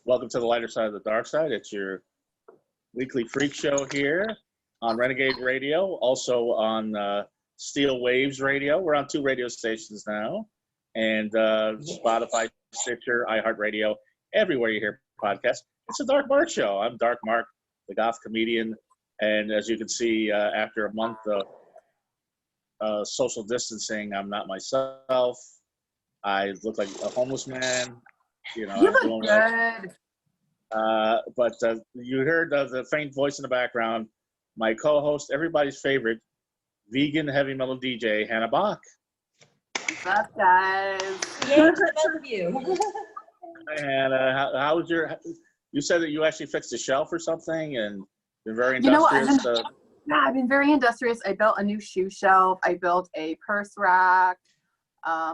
Welcome to the lighter side of the dark side. It's your weekly freak show here on Renegade Radio, also on Steel Waves Radio. We're on 2 radio stations now, and Spotify, Stitcher, iHeartRadio, everywhere you hear podcasts. It's a Dark Mark show. I'm Dark Mark, the goth comedian, and as you can see, after a month of social distancing, I'm not myself. I look like a homeless man. You know, you look good. But you heard the faint voice in the background. My co-host, everybody's favorite, vegan heavy metal DJ, Hannah Bach. What's up, guys? Yay to both of you. Hi, Hannah. How was your? You said that you actually fixed a shelf or something, and been very industrious. I've been very industrious. I built a new shoe shelf. I built a purse rack.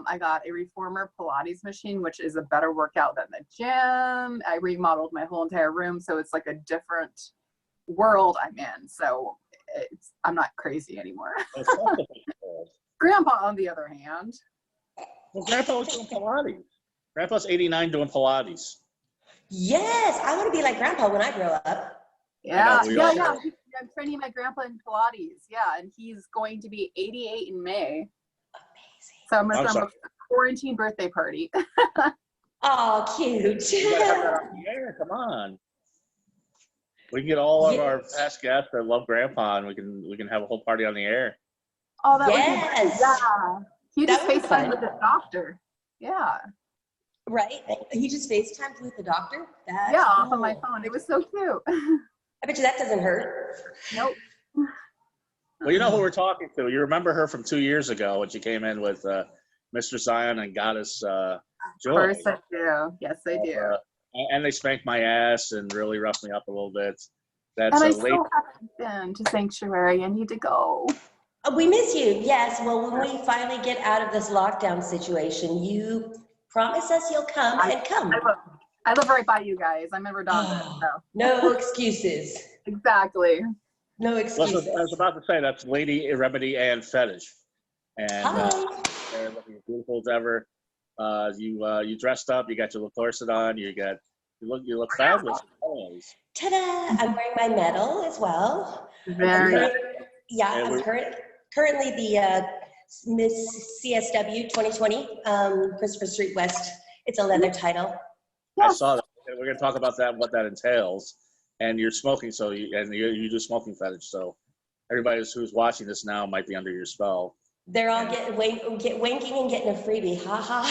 I got a reformer Pilates machine, which is a better workout than the gym. I remodeled my whole entire room, so it's like a different world I'm in. So I'm not crazy anymore. Grandpa, on the other hand. Well, Grandpa was doing Pilates. Grandpa's 89 doing Pilates. Yes, I want to be like Grandpa when I grow up. Yeah. I'm training my grandpa in Pilates. Yeah, and he's going to be 88 in May. So I'm going to have a quarantine birthday party. Oh, cute. You gotta have that on the air. Come on. We can get all of our past guests that love Grandpa, and we can have a whole party on the air. Oh, that would be great. Yeah. He just FaceTimed with the doctor. Yeah. Right? He just FaceTimed with the doctor? That's off on my phone. It was so cute. I bet you that doesn't hurt. Nope. Well, you know who we're talking to. You remember her from 2 years ago when she came in with Mr. Zion and Goddess Joy. Of course I do. Yes, I do. And they spanked my ass and really roughed me up a little bit. That's and I still haven't been to Sanctuary. I need to go. We miss you. Yes. Well, when we finally get out of this lockdown situation, you promise us you'll come and come. I live right by you guys. I'm in Redondo. So. No excuses. Exactly. No excuses. I was about to say that's Lady Remedy Ann Fetish. And they're looking as beautiful as ever. You dressed up, you got your little corset on, you look fabulous. Ta-da! I'm wearing my medal as well. Very I'm currently the Miss CSW 2020, Christopher Street West. It's a leather title. Yes. I saw that. We're going to talk about that and what that entails. And you're smoking, so you do smoking fetish. So everybody who's watching this now might be under your spell. They're all wanking and getting a freebie. Ha ha.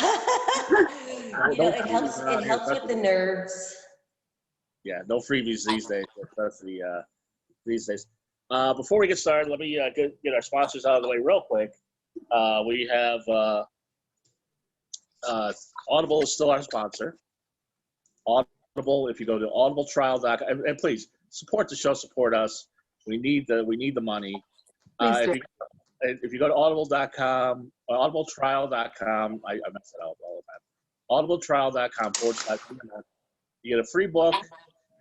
It helps with the nerves. Yeah, no freebies these days. That's these days. Before we get started, let me get our sponsors out of the way real quick. We have Audible is still our sponsor. Audible, if you go to audibletrial.com, and please support the show, support us. We need the money. If you go to audible.com, audibletrial.com, I mess it up all the time. audibletrial.com/, you get a free book,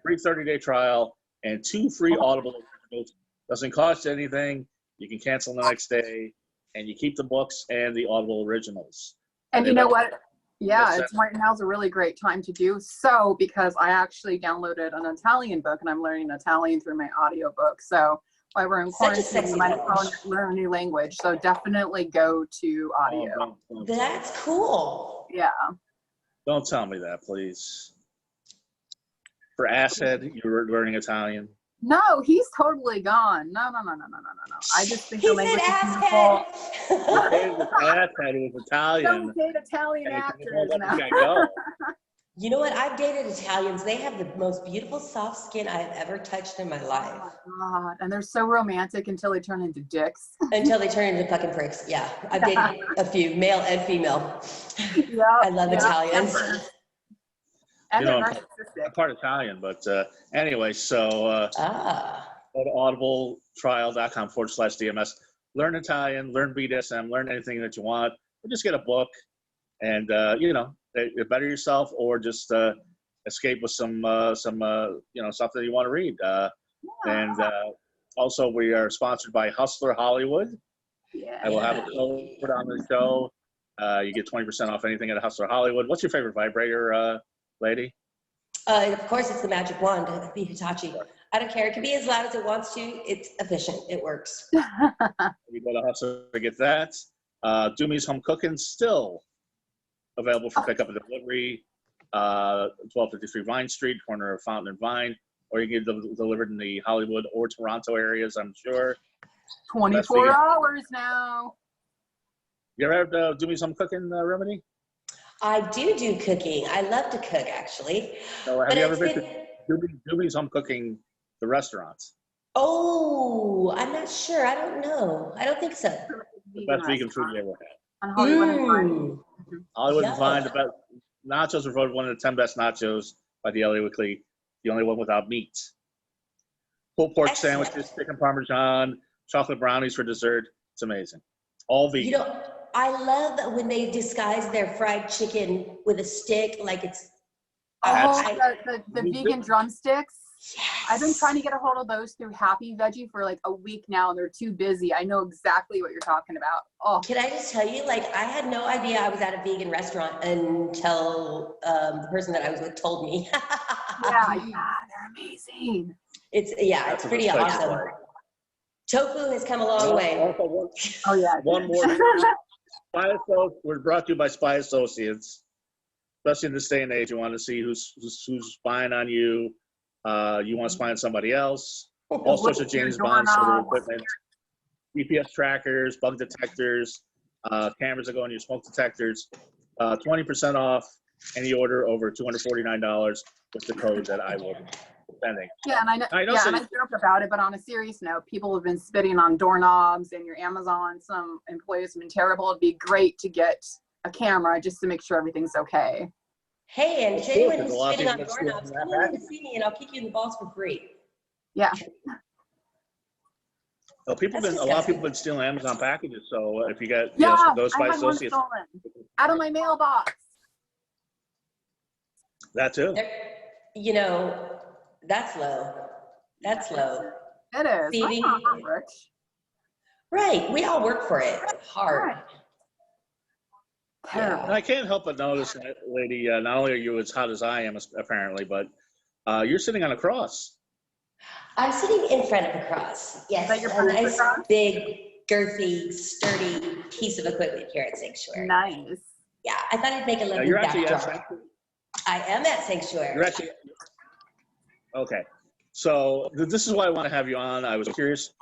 free 30-day trial, and 2 free Audible originals. Doesn't cost you anything. You can cancel the next day, and you keep the books and the Audible originals. And you know what? Yeah, right now's a really great time to do so because I actually downloaded an Italian book and I'm learning Italian through my audiobook. So while we're in quarantine, you might learn a new language. So definitely go to audio. That's cool. Yeah. Don't tell me that, please. For Asshead, you were learning Italian. No, he's totally gone. No. I just think the language is beautiful. Asshead was Italian. Don't date Italian actors. You know what? I've dated Italians. They have the most beautiful soft skin I've ever touched in my life. Oh my God. And they're so romantic until they turn into dicks. Until they turn into fucking pricks. Yeah. I've dated a few, male and female. Yeah, I love Italians. And they're I'm part Italian, but anyway, so go to audibletrial.com/DMS. Learn Italian, learn BDSM, learn anything that you want. Or just get a book and, better yourself or just escape with some something you want to read. And also, we are sponsored by Hustler Hollywood. Yeah. I will have it over on the show. You get 20% off anything at Hustler Hollywood. What's your favorite vibrator, lady? Of course, it's the magic wand, the Hitachi. I don't care. It can be as loud as it wants to. It's efficient. It works. You go to Hustler to get that. Doomy's Home Cooking still available for pickup and delivery. 1253 Vine Street, corner of Fountain and Vine, or you can get them delivered in the Hollywood or Toronto areas, I'm sure. 24 hours now. You ever had Doomy's Home Cooking, Remedy? I do cooking. I love to cook, actually. So have you ever been to Doomy's Home Cooking, the restaurants? Oh, I'm not sure. I don't know. I don't think so. The best vegan food you ever had. On Hollywood and Vine. Hollywood and Vine, the best. Nachos were voted one of the 10 best nachos by the LA Weekly. The only one without meat. Pulled pork sandwiches, chicken parmesan, chocolate brownies for dessert. It's amazing. All vegan. You know, I love when they disguise their fried chicken with a stick, like it's. The vegan drumsticks. Yes. I've been trying to get a hold of those through Happy Veggie for like a week now, and they're too busy. I know exactly what you're talking about. Oh, can I just tell you, like, I had no idea I was at a vegan restaurant until the person that I was with told me. yeah, they're amazing. It's pretty awesome. Tofu has come a long way. Oh yeah. One more. We're brought to you by Spy Associates. Especially in this day and age, you want to see who's spying on you. You want to spy on somebody else. All sorts of James Bond sort of equipment. GPS trackers, bug detectors, cameras that go on your smoke detectors. 20% off any order over $249 with the code that I will be sending. Yeah, and I joke about it, but on a serious note, people have been spitting on doorknobs and your Amazon. Some employees have been terrible. It'd be great to get a camera just to make sure everything's okay. Hey, and anyone who's spitting on doorknobs, come in and see me and I'll kick you in the balls for free. Yeah. Well, a lot of people have been stealing Amazon packages, so if you got those Spy Associates. Out of my mailbox. That too. You know, that's low. That's low. It is. I'm not rich. Right. We all work for it hard. Right. Yeah. I can't help but notice, lady, not only are you as hot as I am, apparently, but you're sitting on a cross. I'm sitting in front of a cross. Yes, a nice, big, girthy, sturdy piece of equipment here at Sanctuary. Nice. Yeah, I thought I'd make a lovely backdrop. I am at Sanctuary. You're actually, okay. So this is why I want to have you on. I was curious.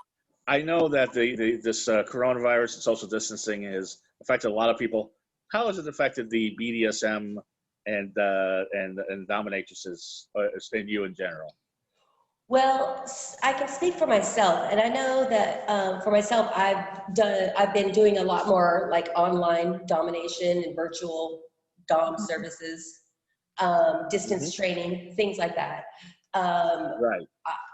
I know that this coronavirus and social distancing has affected a lot of people. How has it affected the BDSM and dominatrixes and you in general? Well, I can speak for myself, and I know that for myself, I've been doing a lot more like online domination and virtual dom services, distance training, things like that. Right.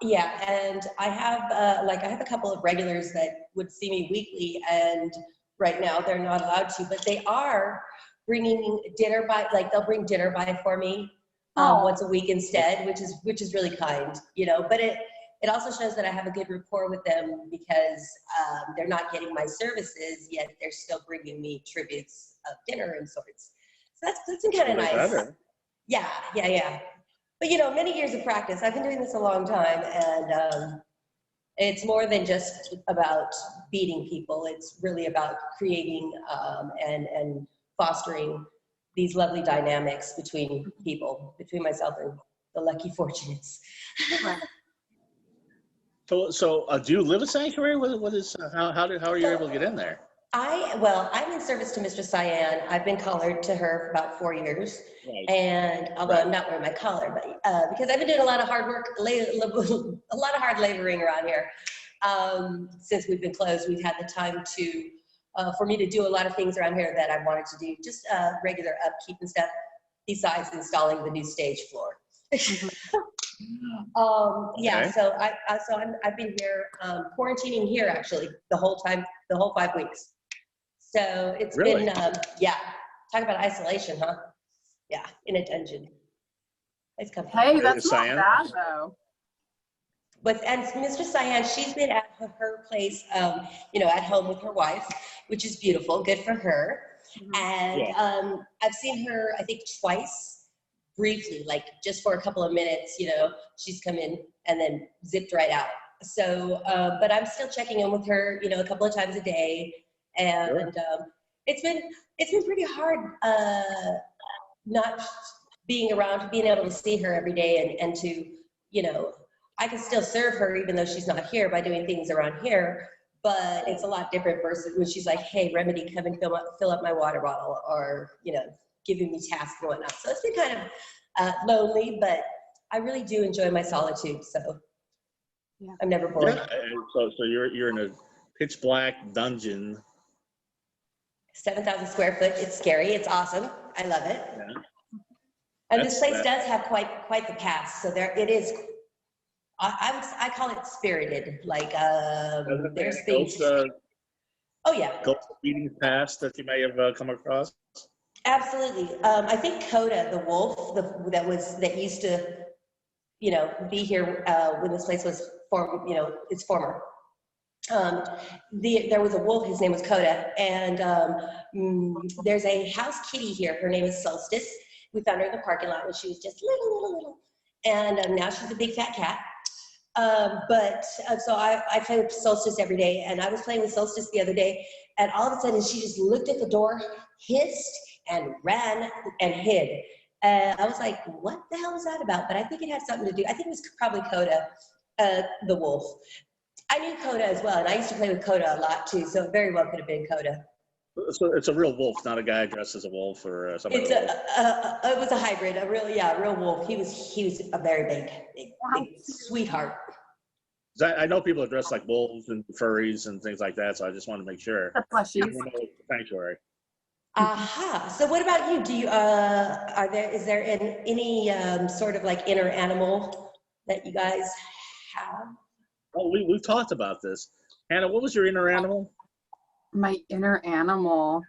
Yeah, and I have a couple of regulars that would see me weekly, and right now they're not allowed to, but they are bringing dinner by. Like they'll bring dinner by for me. Once a week instead, which is really kind, you know, but it also shows that I have a good rapport with them because they're not getting my services yet they're still bringing me tributes of dinner and sorts. So that's been kind of nice. Better. Yeah. But you know, many years of practice. I've been doing this a long time, and it's more than just about beating people. It's really about creating and fostering these lovely dynamics between people, between myself and the lucky fortunates. So do you live at Sanctuary? What is how are you able to get in there? I'm in service to Mistress Cyan. I've been collared to her for about 4 years, and although I'm not wearing my collar, but because I've been doing a lot of hard work, a lot of hard laboring around here. Since we've been closed, we've had the time to. For me to do a lot of things around here that I wanted to do, just regular upkeep and stuff, besides installing the new stage floor. Yeah, so I've been here quarantining here actually the whole time, the whole 5 weeks. So it's been talk about isolation, huh? Yeah, in a dungeon. It's comfy. Hey, that's not bad though. And Mistress Cyan, she's been at her place, at home with her wife, which is beautiful, good for her. And I've seen her, I think, twice briefly, like just for a couple of minutes, you know, she's come in and then zipped right out. So, but I'm still checking in with her, you know, a couple of times a day. And Sure. it's been pretty hard not being around, being able to see her every day and to, you know, I can still serve her even though she's not here by doing things around here, but it's a lot different versus when she's like, hey, Remedy, come and fill up my water bottle, or, you know, giving me tasks and whatnot. So it's been kind of lonely, but I really do enjoy my solitude. So Yeah. I'm never bored. Yeah. So you're in a pitch black dungeon. 7,000 square foot. It's scary. It's awesome. I love it. Yeah. And this place does have quite the past. So there it is. I call it spirited. Like there's things. Oh yeah. Ghost meetings past that you may have come across. Absolutely. I think Coda, the wolf, that used to, you know, be here when this place was formed. You know, it's former. There was a wolf. His name was Coda, and there's a house kitty here. Her name is Solstice. We found her in the parking lot when she was just little, and now she's a big fat cat. So I play with Solstice every day, and I was playing with Solstice the other day, and all of a sudden she just looked at the door, hissed, and ran and hid. I was like, what the hell was that about? But I think it had something to do, I think it was probably Coda, the wolf. I knew Coda as well, and I used to play with Coda a lot too, so it very well could have been Coda. So it's a real wolf, not a guy dressed as a wolf or something. It was a hybrid, a real wolf. He was a very big sweetheart. I know people are dressed like wolves and furries and things like that, so I just want to make sure. Sanctuary. Aha. So what about you? Do you is there any sort of like inner animal that you guys have? Oh, we've talked about this. Hannah, what was your inner animal? My inner animal.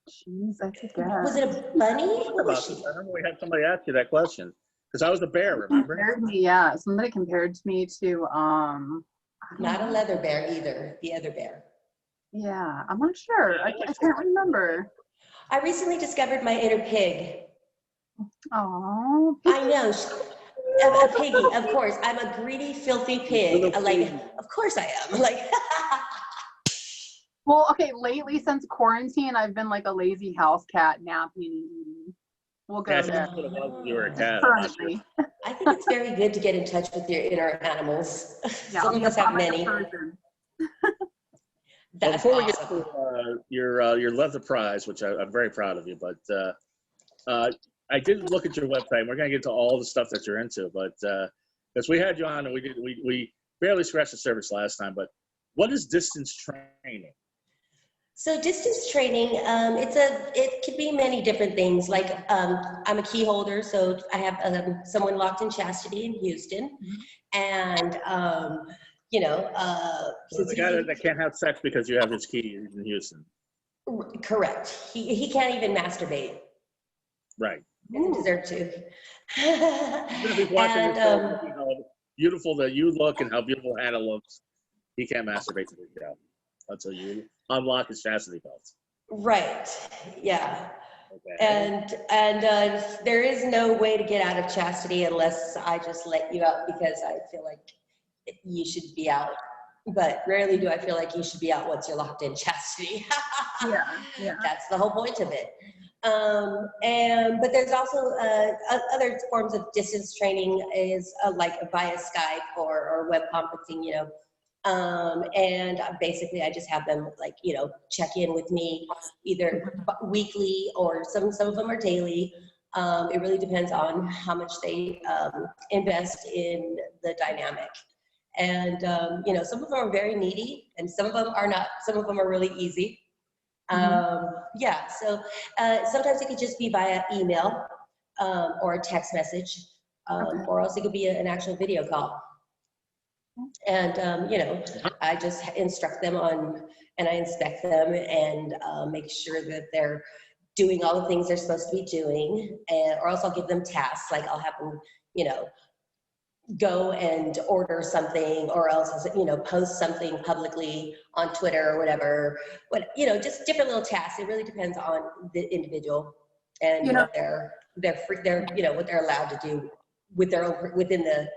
Jeez, I forget. Was it a bunny? What was she? I remember we had somebody ask you that question because I was the bear. Remember? Yeah, somebody compared me to Not a leather bear either. The other bear. Yeah, I'm not sure. I can't remember. I recently discovered my inner pig. Oh. I know. A piggy, of course. I'm a greedy, filthy pig. Like, of course I am. Like. Well, okay. Lately, since quarantine, I've been like a lazy house cat, napping and eating. We'll go there. You were a cat. Currently. I think it's very good to get in touch with your inner animals. Yeah, some of us have many. That's before awesome. We get to your leather prize, which I'm very proud of you, but I did look at your website. We're going to get to all the stuff that you're into, but because we had you on and we barely scratched the surface last time. But what is distance training? So distance training, it could be many different things. Like I'm a key holder, so I have someone locked in chastity in Houston, and you know, so the guy that can't have sex because you have his key in Houston. Correct. He can't even masturbate. Right. Doesn't deserve to. And how beautiful that you look and how beautiful Hannah looks. He can't masturbate to the show until you unlock his chastity belts. Right. Yeah. Okay. And there is no way to get out of chastity unless I just let you out, because I feel like you should be out. But rarely do I feel like you should be out once you're locked in chastity. Yeah. That's the whole point of it. But there's also other forms of distance training is like via Skype or web conferencing, you know. And basically I just have them like, you know, check in with me either weekly or some of them are daily. It really depends on how much they invest in the dynamic. And, you know, some of them are very needy and some of them are not. Some of them are really easy. Yeah, so sometimes it could just be via email or a text message, or else it could be an actual video call. And, you know, I just instruct them on, and I inspect them and make sure that they're doing all the things they're supposed to be doing, or else I'll give them tasks, like I'll have them, you know, go and order something, or else, you know, post something publicly on Twitter or whatever, you know, just different little tasks. It really depends on the individual. and what they're what they're allowed to do with their own, within the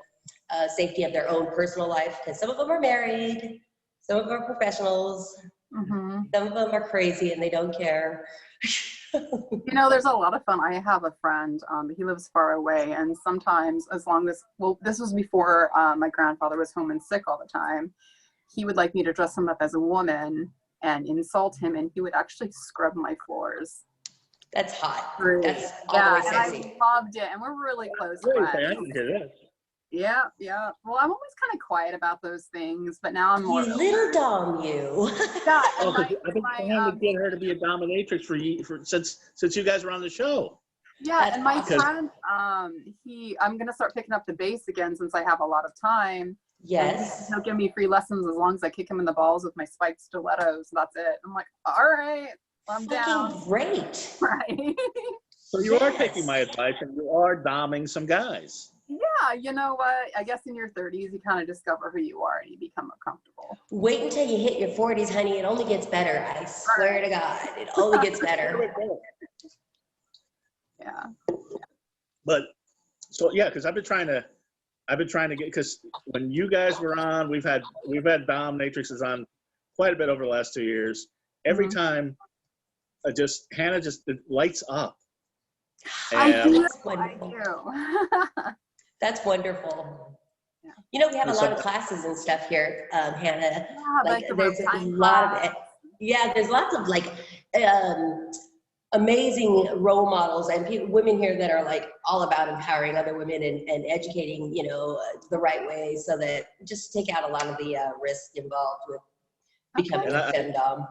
safety of their own personal life. Because some of them are married, some of them are professionals, some of them are crazy and they don't care. There's a lot of fun. I have a friend, he lives far away, and sometimes, as long as, this was before my grandfather was home and sick all the time, he would like me to dress him up as a woman and insult him, and he would actually scrub my floors. That's hot. Great. That's all the way sexy. And I loved it, and we're really close friends. I didn't hear this. Yeah. Well, I'm always kind of quiet about those things, but now I'm more. You little dom, you. Yeah, I've been trying to get her to be a dominatrix since you guys were on the show. Yeah, That's and my awesome. friend, I'm gonna start picking up the bass again since I have a lot of time. Yes. And he'll give me free lessons as long as I kick him in the balls with my spiked stilettos. That's it. I'm like, all right, I'm down. Fucking great. Right. So you are taking my advice and you are doming some guys. Yeah, you know what? I guess in your 30s, you kind of discover who you are and you become more comfortable. Wait until you hit your 40s, honey. It only gets better. I swear to God, it only gets better. Yeah. But so yeah, because I've been trying to get, because when you guys were on, we've had dominatrixes on quite a bit over the last 2 years. Every time, Hannah just it lights up. I And do. That's wonderful. Yeah. We have a lot of classes and stuff here, Hannah. Yeah, Like the there's a time lot class. of, there's lots of like amazing role models and women here that are like all about empowering other women and educating, the right way, so that just take out a lot of the risk involved with becoming a femdom.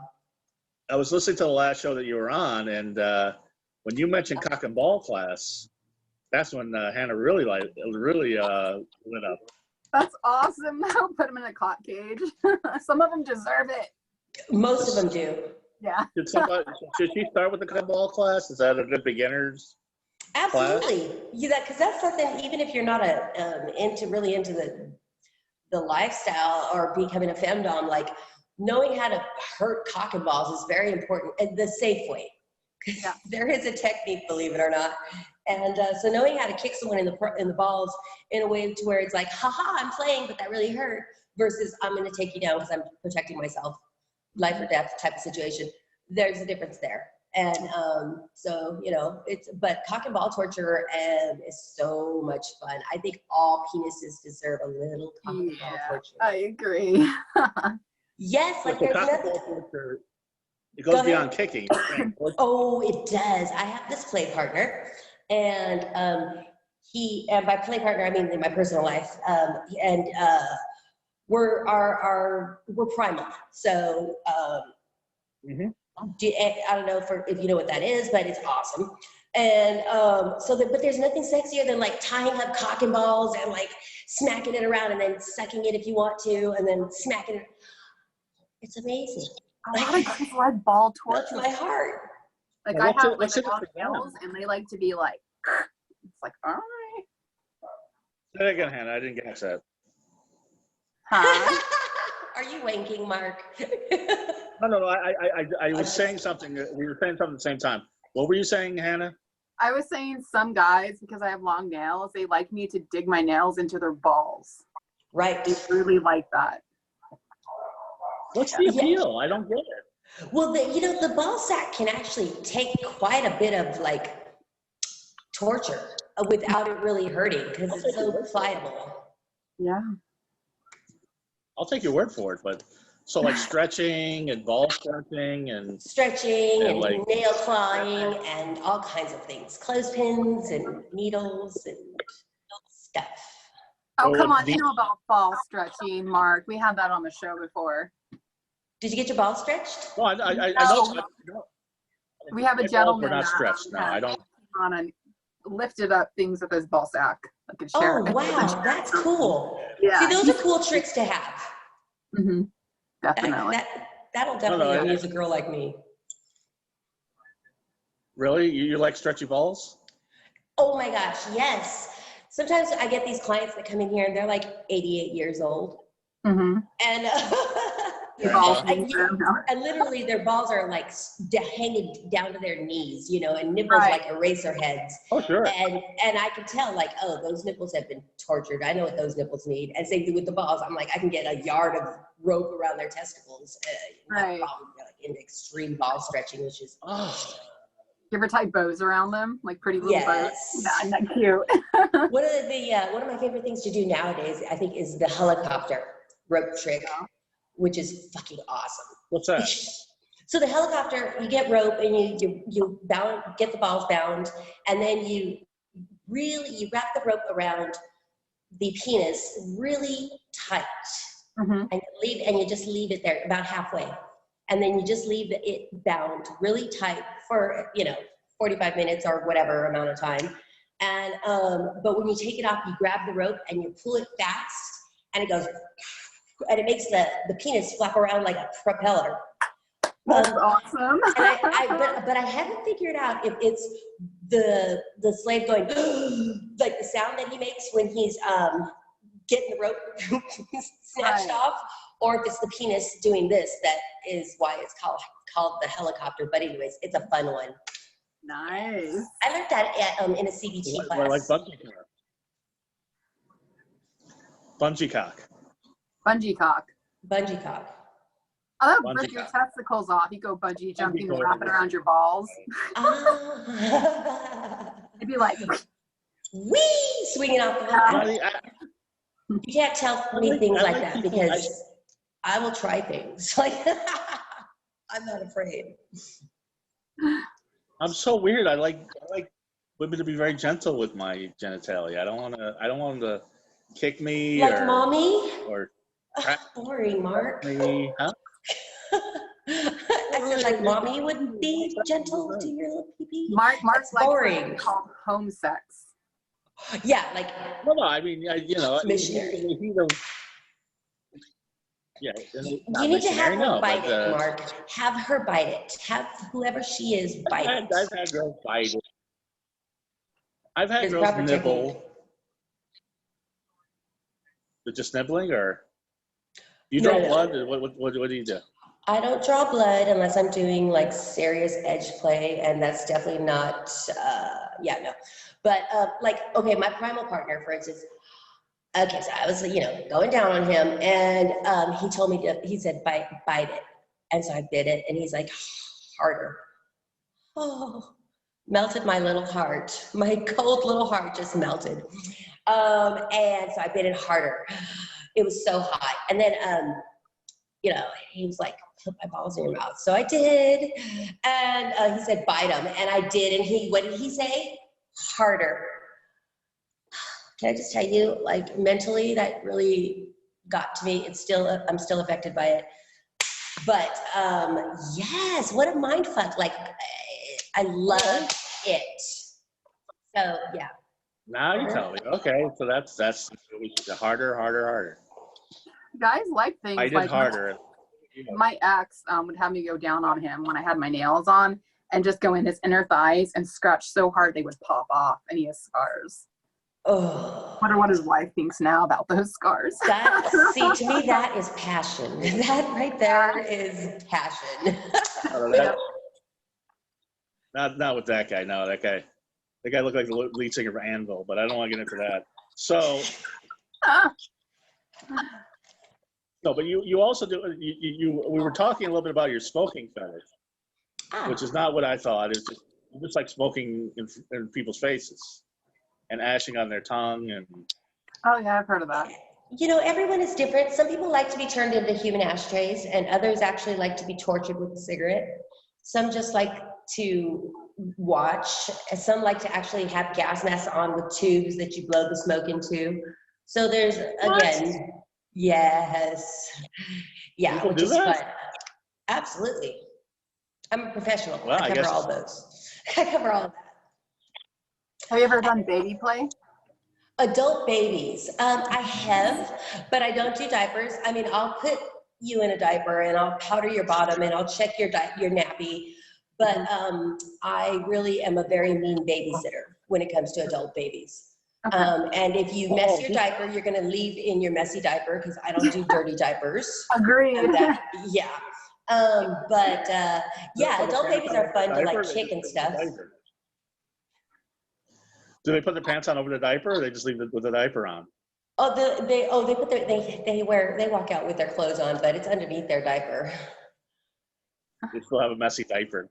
I was listening to the last show that you were on, and when you mentioned cock and ball class, that's when Hannah really lit up. That's awesome. I'll put them in a cot cage. Some of them deserve it. Most of them do. Yeah. Should she start with the cock and ball class? Is that a good beginner's Absolutely. class? Yeah, because that's something, even if you're not really into the lifestyle or becoming a femdom, like knowing how to hurt cock and balls is very important, and the safe way. Yeah. There is a technique, believe it or not. And so knowing how to kick someone in the balls in a way to where it's like, haha, I'm playing, but that really hurt, versus I'm going to take you down because I'm protecting myself, life or death type of situation. There's a difference there. And but cock and ball torture is so much fun. I think all penises deserve a little cock and ball torture. I agree. Yes, like there's nothing. It goes beyond kicking. Oh, it does. I have this play partner, and by play partner I mean in my personal life, we're primal. So I don't know if you know what that is, but it's awesome. And but there's nothing sexier than like tying up cock and balls and like smacking it around and then sucking it if you want to, and then smacking it. It's amazing. A lot of guys like ball torture. My heart. Like I have like a lot of girls, and they like to be like, it's like, all right. Say that again, Hannah. I didn't catch that. Huh? Are you wanking, Mark? No. I was saying something. We were saying something at the same time. What were you saying, Hannah? I was saying some guys, because I have long nails, they like me to dig my nails into their balls. Right. They really like that. What's the appeal? I don't get it. Well, the ball sack can actually take quite a bit of like torture without it really hurting, because it's so pliable. Yeah. I'll take your word for it, but so like stretching and ball stretching and like nail clawing and all kinds of things, clothespins and needles and stuff. Oh, come on, you know about ball stretching, Mark. We had that on the show before. Did you get your ball stretched? No, I know. We have a gentleman. We're not stretched. No, I don't. On and lifted up things with his ball sack. I could share. Oh, wow, that's cool. Yeah. See, those are cool tricks to have. Mm-hmm. Definitely. That'll definitely amuse a girl like me. Really? You like stretchy balls? Oh my gosh, yes. Sometimes I get these clients that come in here and they're like 88 years old. Mm-hmm. And Your balls and literally their balls are like hanging down to their knees, you know, and nipples Right. like eraser heads. Oh, sure. And I can tell like, oh, those nipples have been tortured. I know what those nipples need. And same thing with the balls. I'm like, I can get a yard of rope around their testicles. Right. Like into extreme ball stretching, which is, You ever tie bows around them, like pretty little bows? yes. Yeah, isn't that cute? One of my favorite things to do nowadays, I think, is the helicopter rope trick, which is fucking awesome. What's that? So the helicopter, you get rope and you get the balls bound, and then you wrap the rope around the penis really tight, and you just leave it there about halfway, and then you just leave it bound really tight for 45 minutes or whatever amount of time. And but when you take it off, you grab the rope and you pull it fast, and it goes, and it makes the penis flap around like a propeller. That's awesome. And but I haven't figured out if it's the slave going like the sound that he makes when he's getting the rope snatched off, or if it's the penis doing this. That is why it's called the helicopter. But anyways, it's a fun one. Nice. I learned that in a CBT class. I like bungee cock. Bungee cock. Bungee cock. Oh, that would rip your testicles off. You go bungee jumping and wrap it around your balls. It'd be like, wee, swinging off the wall. You can't tell me things like that because I will try things. Like, I'm not afraid. I'm so weird. I like women to be very gentle with my genitalia. I don't want them to kick me like mommy or boring, Mark. Me, huh? I said like mommy would be gentle to your little pee-pee. Mark's like boring. Called home sex. Yeah, like. Well, no, I mean, missionary. Yeah. You need to have her bite it, Mark. Have her bite it. Have whoever she is bite it. I've had girls bite it. I've had girls nibble. But just nibbling, or you draw blood? What do you do? I don't draw blood unless I'm doing like serious edge play, and that's definitely not. No. But like, okay, my primal partner, for instance. Okay, so I was, going down on him, and he told me he said, bite it. And so I bit it, and he's like, harder. Oh, melted my little heart. My cold little heart just melted. And so I bit it harder. It was so hot. And then, he was like, put my balls in your mouth. So I did. And he said, bite them. And I did. And what did he say? Harder. Can I just tell you, like, mentally, that really got to me. I'm still affected by it. But yes, what a mind fuck. Like, I love it. So yeah. Now you tell me. Okay, so that's harder. Guys like things. I did like harder. My ex would have me go down on him when I had my nails on, and just go in his inner thighs and scratch so hard they would pop off, and he has scars. Oh. I wonder what his wife thinks now about those scars. See, to me, that is passion. That right there is passion. Not with that guy. No, that guy looked like the lead singer of Anvil, but I don't want to get into that. So, no, but you also do. We were talking a little bit about your smoking fetish, which is not what I thought. It's just like smoking in people's faces and ashing on their tongue and. Oh yeah, I've heard of that. Everyone is different. Some people like to be turned into human ashtrays, and others actually like to be tortured with a cigarette. Some just like to watch. Some like to actually have gas masks on with tubes that you blow the smoke into. So there's, again, yes. Yeah, which is fun. Absolutely. I'm a professional. Well, I cover all those. I cover all of that. Have you ever done baby play? Adult babies. I have, but I don't do diapers. I mean, I'll put you in a diaper and I'll powder your bottom and I'll check your nappy. But I really am a very mean babysitter when it comes to adult babies. Okay. And if you mess your diaper, you're going to leave in your messy diaper because I don't do dirty diapers. Agreed. And that, yeah. Yeah, adult babies are fun to like kick and stuff. Do they put their pants on over the diaper, or they just leave it with the diaper on? Oh, they put they walk out with their clothes on, but it's underneath their diaper. They still have a messy diaper.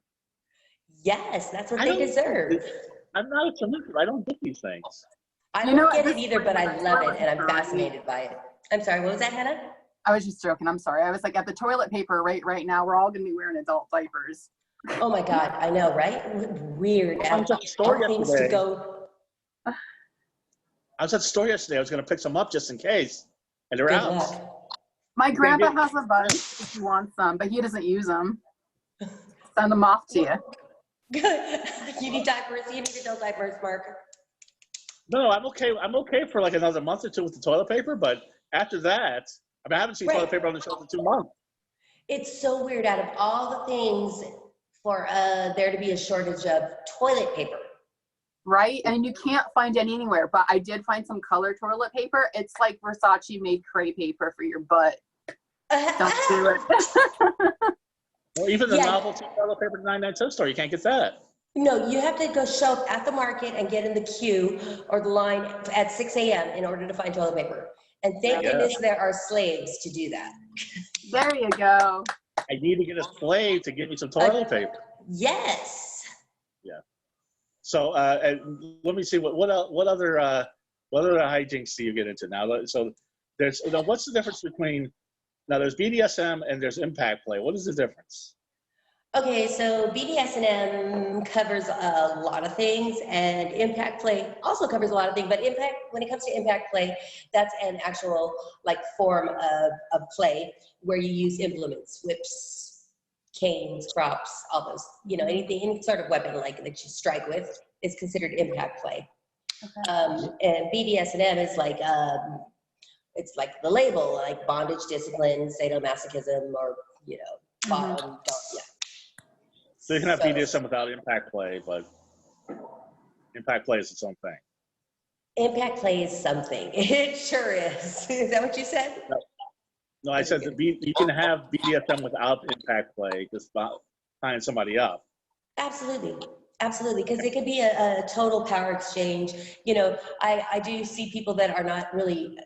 Yes, that's what they deserve. I'm not a submissive. I don't get these things. I don't get it either, but I love it and I'm fascinated by it. I'm sorry, what was that, Hannah? I was just joking. I'm sorry. I was like, at the toilet paper right now, we're all gonna be wearing adult diapers. Oh my God, I know, right? Weird. I was at the store things yesterday. to go. I was at the store yesterday. I was going to pick some up just in case, and they're out. Luck. My grandpa has a bunch if he wants some, but he doesn't use them. Send them off to you. You need diapers. You need adult diapers, Mark. No, I'm okay. I'm okay for like another month or two with the toilet paper, but after that, I mean, I haven't seen toilet paper on the shelf in 2 months. It's so weird. Out of all the things for there to be a shortage of toilet paper. Right? And you can't find it anywhere, but I did find some color toilet paper. It's like Versace made crepe paper for your butt. Don't do it. Well, even the novelty toilet paper at the 99-cent store, you can't get that. No, you have to go show up at the market and get in the queue or the line at 6 a.m. in order to find toilet paper. And thank goodness there are slaves to do that. There you go. I need to get a slave to get me some toilet paper. Yes. Yeah. So let me see what other hijinks do you get into now? So there's what's the difference between now there's BDSM and there's impact play. What is the difference? Okay, so BDSM covers a lot of things, and impact play also covers a lot of things. But when it comes to impact play, that's an actual like form of play where you use implements, whips, canes, props, all those, any sort of weapon like that you strike with is considered impact play. Okay. And BDSM is like it's like the label, like bondage, discipline, sadomasochism, or bottom, yeah. So you can have BDSM without impact play, but impact play is its own thing. Impact play is something. It sure is. Is that what you said? No, I said that you can have BDSM without impact play, just tying somebody up. Absolutely. Absolutely, because it could be a total power exchange. I do see people that are not really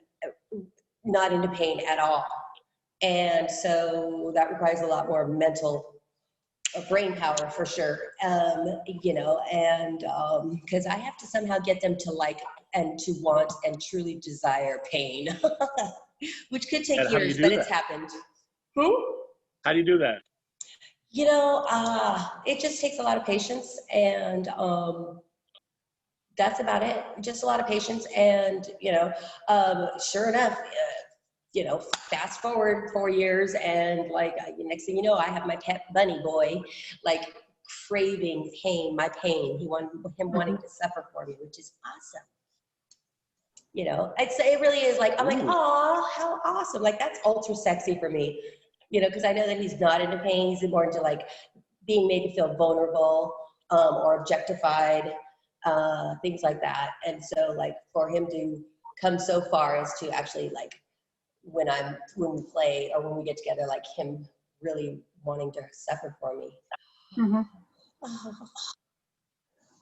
not into pain at all. And so that requires a lot more mental brain power for sure, because I have to somehow get them to like and to want and truly desire pain, which could take years, but it's happened. How do you do that? It just takes a lot of patience, and that's about it. Just a lot of patience, and sure enough, fast forward 4 years, and like next thing you know, I have my pet bunny boy, like craving my pain. Him wanting to suffer for me, which is awesome. It really is like, I'm like, oh, how awesome. Like, that's ultra sexy for me, because I know that he's not into pain. He's more into like being made to feel vulnerable or objectified, things like that. And so like for him to come so far as to actually like, when we play or when we get together, like him really wanting to suffer for me. Mm-hmm.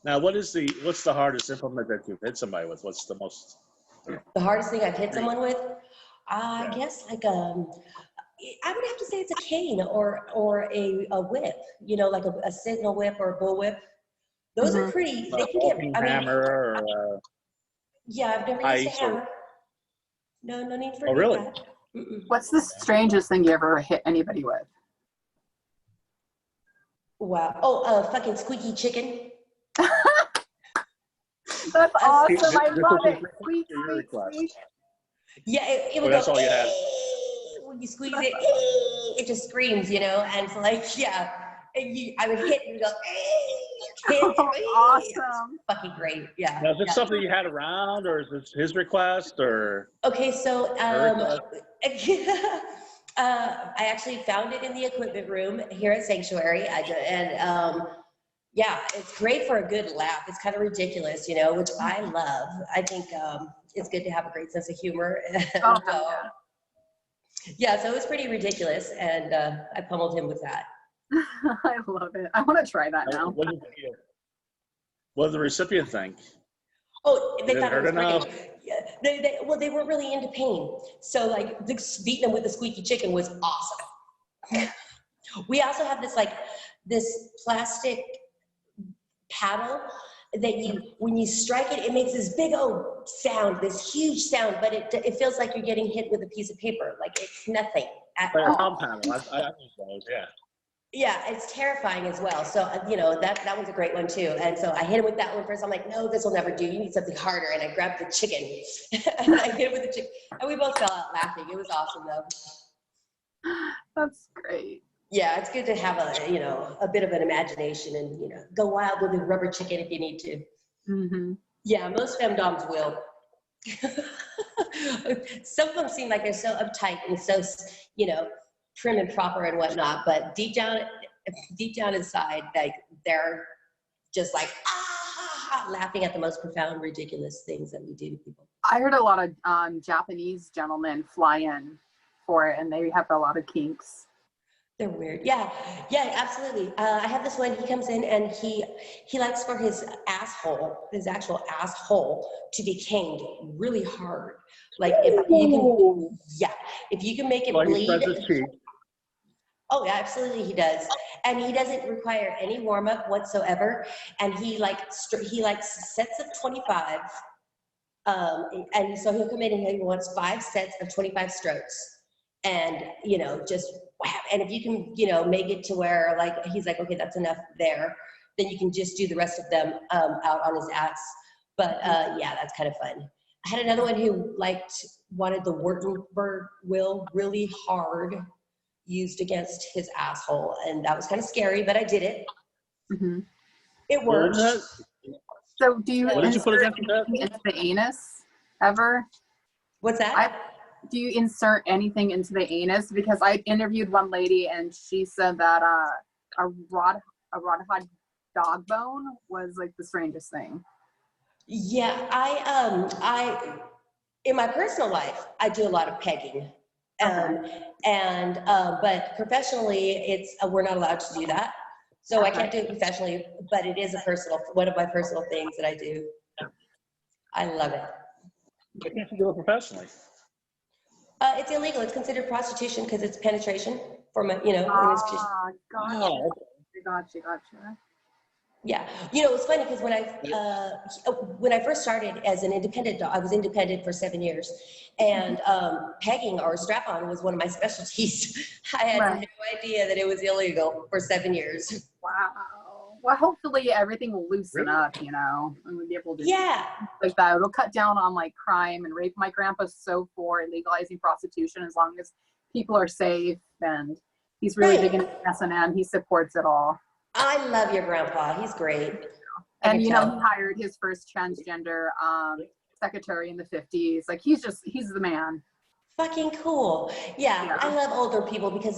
Now, what's the hardest implement that you've hit somebody with? What's the most? The hardest thing I've hit someone with, I guess like I would have to say it's a cane or a whip, like a signal whip or a bull whip. Those are pretty. They can get. Hammer or. Yeah, I've never used a hammer. No need for really? that. What's the strangest thing you ever hit anybody with? Wow. Oh, fucking squeaky chicken. That's awesome. I love it. Squeak, squeak, squeak. Yeah, it would that's go. All you had. When you squeeze it, it just screams, and so like, yeah, I would hit and go. Awesome. Fucking great. Yeah. Now, is this something you had around, or is this his request, or? Okay, so I actually found it in the equipment room here at Sanctuary, Yeah, it's great for a good laugh. It's kind of ridiculous, you know, which I love. I think it's good to have a great sense of humor. And, Oh, yeah. yeah, so it was pretty ridiculous, and I pummeled him with that. I love it. I want to try that now. What did the recipient think? Oh, they Did it thought it hurt was enough? great. Yeah, well, they weren't really into pain. So like beating them with the squeaky chicken was awesome. We also have this plastic paddle that when you strike it, it makes this big old sound, this huge sound, but it feels like you're getting hit with a piece of paper. Like it's nothing at Like a all. thumb panel. I use those, yeah. Yeah, it's terrifying as well. So, you know, that one's a great one too. And so I hit him with that one first. I'm like, no, this will never do. You need something harder. And I grabbed the chicken and I hit him with the chicken. And we both fell out laughing. It was awesome though. That's great. Yeah, it's good to have a bit of an imagination and, you know, go wild with the rubber chicken if you need to. Mm-hmm. Yeah, most femdoms will. Some of them seem like they're so uptight and so, you know, prim and proper and whatnot, but deep down inside, like they're just like laughing at the most profound, ridiculous things that we do to people. I heard a lot of Japanese gentlemen fly in for it, and they have a lot of kinks. They're weird. Yeah, absolutely. I have this one. He comes in and he likes for his asshole, his actual asshole, to be canned really hard. Like if you can make it bleed. Oh yeah, absolutely he does. And he doesn't require any warm up whatsoever. And he sets of 25. And so he'll come in and he wants 5 sets of 25 strokes. And, you know, just whap. And if you can, you know, make it to where like, he's like, okay, that's enough there. Then you can just do the rest of them out on his ass. But yeah, that's kind of fun. I had another one who wanted the Wurtemberg will really hard used against his asshole, and that was kind of scary, but I did it. Mm-hmm. It worked. So do you What did you put insert against anything into the anus ever? What's that? Do you insert anything into the anus? Because I interviewed one lady and she said that a rod hard dog bone was like the strangest thing. Yeah, I in my personal life, I do a lot of pegging. But professionally, we're not allowed to do that. So I can't do it professionally, but it is one of my personal things that I do. I love it. Why can't you do it professionally? It's illegal. It's considered prostitution because it's penetration for my, you know. Gotcha. Yeah, you know, it was funny because when I first started as an independent dog, I was independent for 7 years, and pegging or strap-on was one of my specialties. I had no idea that it was illegal for 7 years. Wow. Well, hopefully everything will loosen up, you know, and we'll be able to do like that. It'll cut down on like crime and rape. My grandpa's so for legalizing prostitution as long as people are safe, and he's really big into S&M. He supports it all. I love your grandpa. He's great. And you know, he hired his first transgender secretary in the 50s. Like he's the man. Fucking cool. Yeah, I love older people because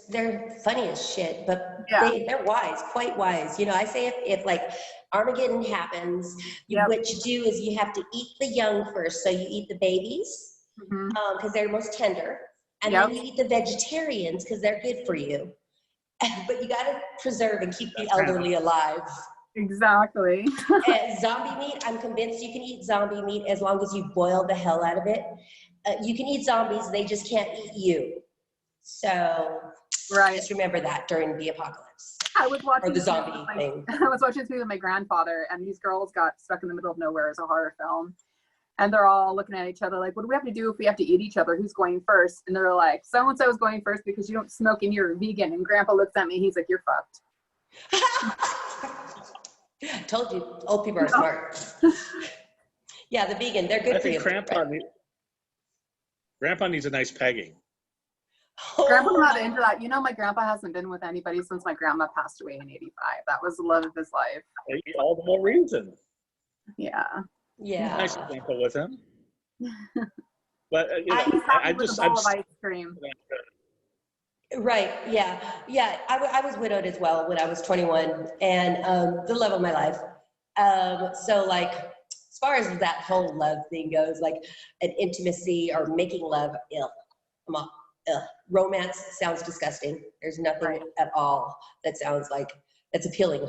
they're funny as shit, but they're wise, quite wise. You know, I say if like Armageddon happens, what you do is you have to eat the young first. So you eat the babies because they're most tender, and then you eat the vegetarians because they're good for you. But you got to preserve and keep the elderly alive. Exactly. And zombie meat, I'm convinced you can eat zombie meat as long as you boil the hell out of it. You can eat zombies, they just can't eat you. So just remember that during the apocalypse. I was watching the zombie thing. I was watching this movie with my grandfather, and these girls got stuck in the middle of nowhere as a horror film. And they're all looking at each other like, what do we have to do if we have to eat each other? Who's going first? And they're like, so-and-so is going first because you don't smoke and you're a vegan. And Grandpa looks at me, he's like, you're fucked. I told you, old people are smart. Yeah, the vegan, they're good for you. Grandpa needs a nice pegging. Grandpa's not into that. You know, my grandpa hasn't been with anybody since my grandma passed away in 85. That was the love of his life. All the more reason. Yeah. Yeah. Nice example with him. But he's happy with a bowl of ice cream. Right. Yeah. Yeah. I was widowed as well when I was 21, and the love of my life. So like, as far as that whole love thing goes, like an intimacy or making love, ill. I'm all, ugh. Romance sounds disgusting. There's nothing at all that sounds like that's appealing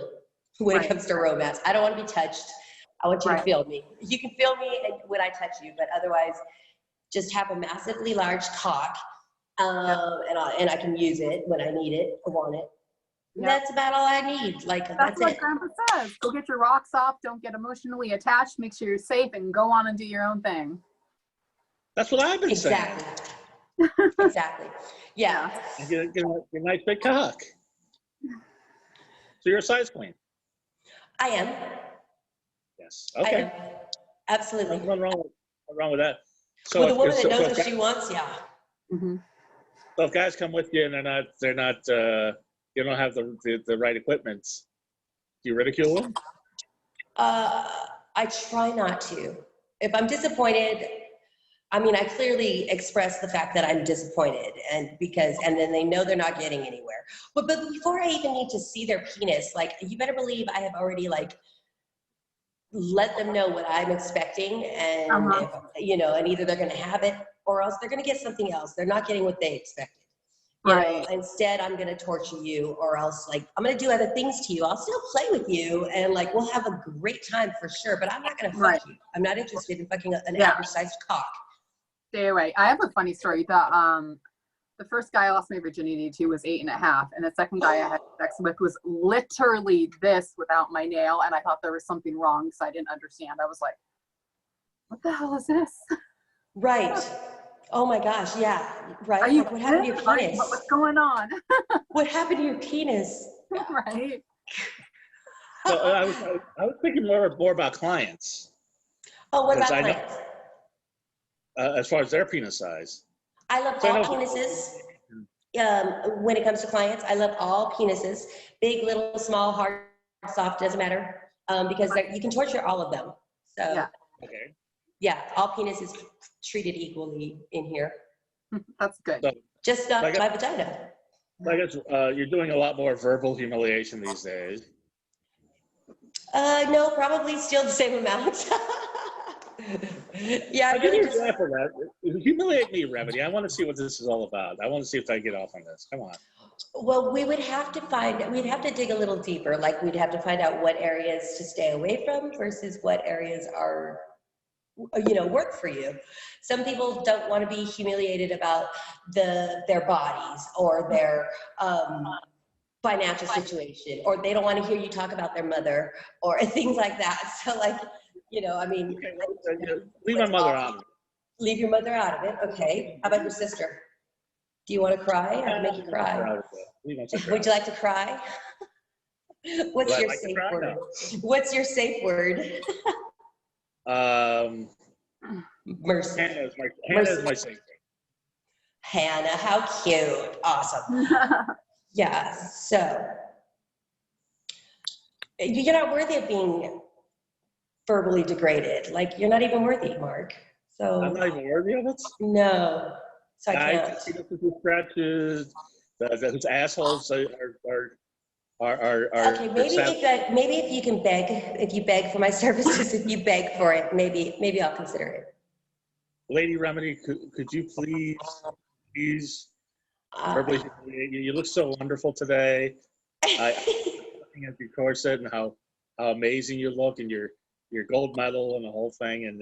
when it comes to romance. I don't want to be touched. I want you to feel me. You can feel me when I touch you, but otherwise, just have a massively large cock. And I can use it when I need it or want it. Yep. That's about all I need. Like that's what it. Grandpa says. Go get your rocks off. Don't get emotionally attached. Make sure you're safe and go on and do your own thing. That's what I've been saying. Exactly. Yeah. And get a nice big cock. So you're a size queen. I am. Yes. Okay. I am. Absolutely. Nothing wrong with that. So with a woman that knows what she wants, yeah. Mm-hmm. So if guys come with you and they're not, you don't have the right equipment, do you ridicule them? I try not to. If I'm disappointed, I mean, I clearly express the fact that I'm disappointed, and then they know they're not getting anywhere. But before I even need to see their penis, like, you better believe I have already like let them know what I'm expecting, and if, you know, and either they're going to have it or else they're going to get something else. They're not getting what they expected. You know, instead, I'm going to torture you, or else, like, I'm going to do other things to you. I'll still play with you, and like, we'll have a great time for sure. But I'm not going to fuck you. I'm not interested in fucking an average-sized cock. Stay away. I have a funny story. The first guy I lost my virginity to was 8.5, and the second guy I had sex with was literally this without my nail, and I thought there was something wrong because I didn't understand. I was like, "What the hell is this?" Right. Oh my gosh, yeah. Right. Like, what happened to your penis? What's going on? What happened to your penis? Right. So I was thinking more about clients. Oh, what about clients? As far as their penis size. I love all penises. When it comes to clients, I love all penises. Big, little, small, hard, soft, doesn't matter. Because you can torture all of them. So, okay. Yeah, all penises treated equally in here. That's good. So, just not my vagina. I guess you're doing a lot more verbal humiliation these days. No, probably still the same amount. Yeah, I'll give you an example of that. Humiliate me, Remedy. I want to see what this is all about. I want to see if I get off on this. Come on. Well, we'd have to dig a little deeper. Like, we'd have to find out what areas to stay away from versus what areas are, you know, work for you. Some people don't want to be humiliated about their bodies or their financial situation, or they don't want to hear you talk about their mother or things like that. So, like, you know, I mean, leave my mother out of it. Leave your mother out of it. Okay. How about your sister? Do you want to cry? I can make you cry. Would you like to cry? What's your safe word? What's your safe word? Mercy. Hannah is my safe word. Hannah, how cute. Awesome. Yeah, so you're not worthy of being verbally degraded. Like, you're not even worthy, Mark. So I'm not even worthy of it? No. So I can't. Scratches, those assholes are okay, maybe if you can beg, if you beg for my services, if you beg for it, maybe I'll consider it. Lady Remedy, could you please verbally humiliate you? You look so wonderful today. Looking at your corset and how amazing you look, and your gold medal and the whole thing, and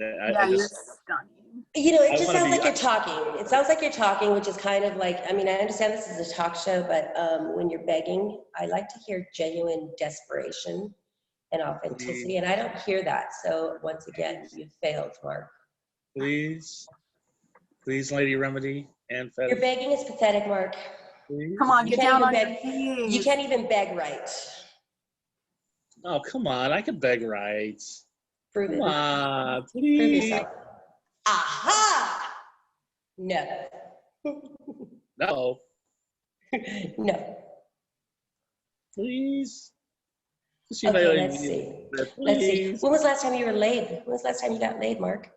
you're stunning. You know, it just sounds like you're talking. It sounds like you're talking, which is kind of like, I mean, I understand this is a talk show, but when you're begging, I like to hear genuine desperation and authenticity, and I don't hear that. So once again, you failed, Mark. Please, Lady Remedy Ann Fetish. Your begging is pathetic, Mark. Please. Come on, get down on your knees. You can't even beg right. Oh, come on, I can beg right. Prove it. Come on, please. Prove yourself. Aha! No. No. No. Please. Okay, let's see. Let's see. When was the last time you were laid? When was the last time you got laid, Mark?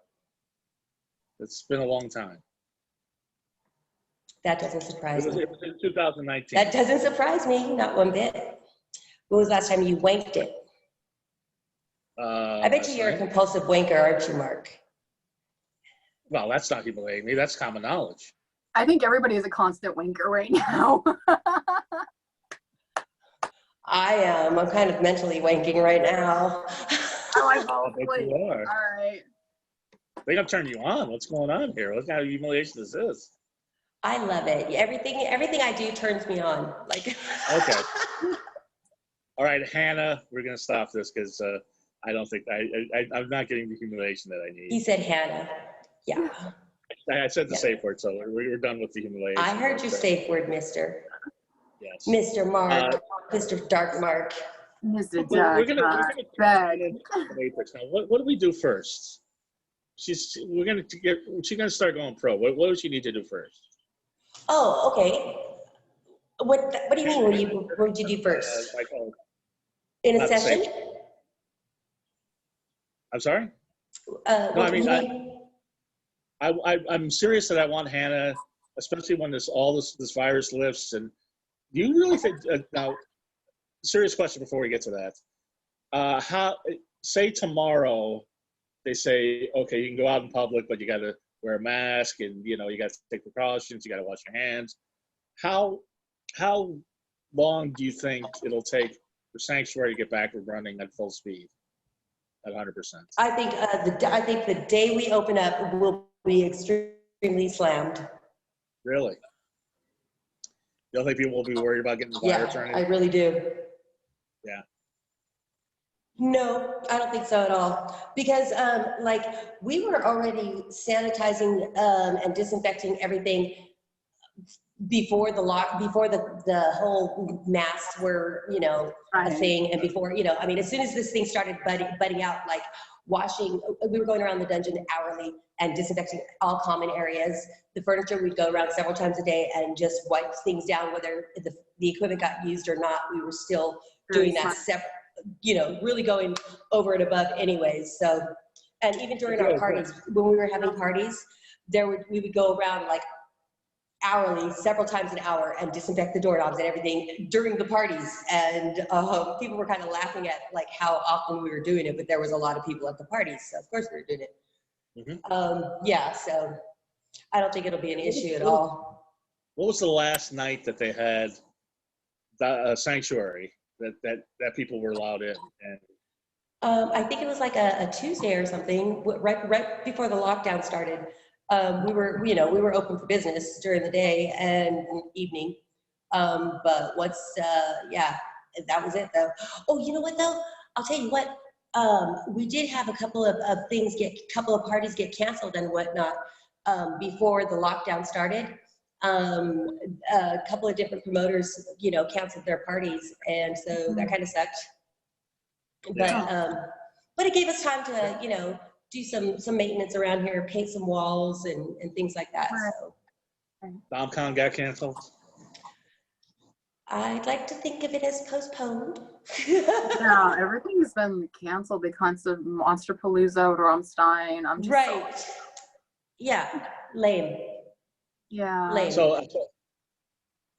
It's been a long time. That doesn't surprise me. It was in 2019. That doesn't surprise me, not one bit. When was the last time you wanked it? I bet you're a compulsive wanker, aren't you, Mark? Well, that's not humiliating me. That's common knowledge. I think everybody is a constant wanker right now. I am. I'm kind of mentally wanking right now. Oh, I I bet you are. All right. They don't turn you on. What's going on here? What kind of humiliation this is? I love it. Everything I do turns me on. Like. Okay. All right, Hannah, we're gonna stop this because I don't think I'm not getting the humiliation that I need. He said Hannah. Yeah. I said the safe word, so we're done with the humiliation. I heard your safe word, Mister. Yes. Mr. Mark, Mr. Dark Mark. Mr. We're gonna Dominatrix. now. What do we do first? She's gonna start going pro. What does she need to do first? Oh, okay. What do you mean? What would you do first? In a session? I'm sorry? No, I mean, I'm serious that I want Hannah, especially when this virus lifts. And do you really think now? Serious question before we get to that. Say tomorrow they say, okay, you can go out in public, but you got to wear a mask, and you got to take precautions. You got to wash your hands. How long do you think it'll take for Sanctuary to get back and running at full speed, at 100%? I think the day we open up will be extremely slammed. Really? You don't think people will be worried about getting the virus or anything? I really do. Yeah. No, I don't think so at all. Because we were already sanitizing and disinfecting everything before the whole masks were, a thing, and before, as soon as this thing started budding out, like washing, we were going around the dungeon hourly and disinfecting all common areas. The furniture, we'd go around several times a day and just wipe things down, whether the equipment got used or not. We were still doing that separate, really going over and above anyways. So, and even during our parties, when we were having parties, we would go around like hourly, several times an hour, and disinfect the doorknobs and everything during the parties. And people were kind of laughing at like how often we were doing it, but there was a lot of people at the parties, so of course we were doing it. Mm-hmm. So I don't think it'll be an issue at all. What was the last night that they had the Sanctuary that people were allowed in? And I think it was like a Tuesday or something, right before the lockdown started. We were open for business during the day and evening. But that was it though. Oh, you know what though? I'll tell you what, we did have a couple of parties get canceled and whatnot, before the lockdown started. A couple of different promoters, canceled their parties. And so that kind of sucked. But it gave us time to, do some maintenance around here, paint some walls and things like that. So. DomCon got canceled? I'd like to think of it as postponed. Yeah, everything's been canceled because of Monsterpalooza, Rammstein. I'm just right. Yeah, lame. Yeah. Lame. So,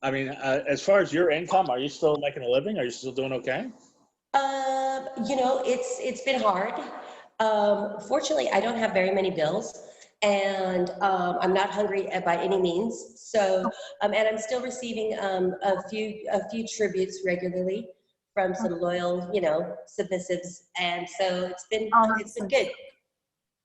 as far as your income, are you still making a living? Are you still doing okay? It's been hard. Fortunately, I don't have very many bills, and I'm not hungry by any means. So, and I'm still receiving a few tributes regularly from some loyal, submissives, and so it's been good.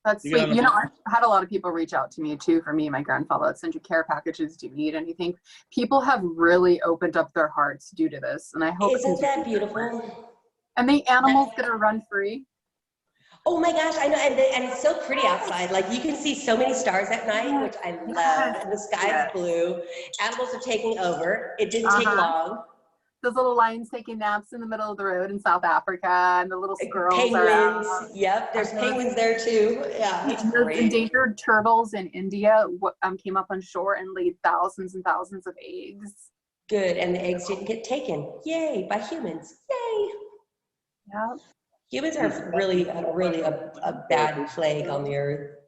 That's sweet. I've had a lot of people reach out to me too. For me and my grandfather, that send you care packages. Do you need anything? People have really opened up their hearts due to this, and I hope. Isn't that beautiful? And the animals get to run free. Oh my gosh, I know, and it's so pretty outside. Like you can see so many stars at night, which I love. And the sky is blue. Animals are taking over. It didn't take long. Those little lions taking naps in the middle of the road in South Africa, and the little squirrels. Penguins. Yep, there's penguins there too. Yeah, it's great. Endangered turtles in India came up on shore and laid thousands and thousands of eggs. Good, and the eggs didn't get taken. Yay, by humans. Yay. Yeah. Humans are really a bad plague on the earth.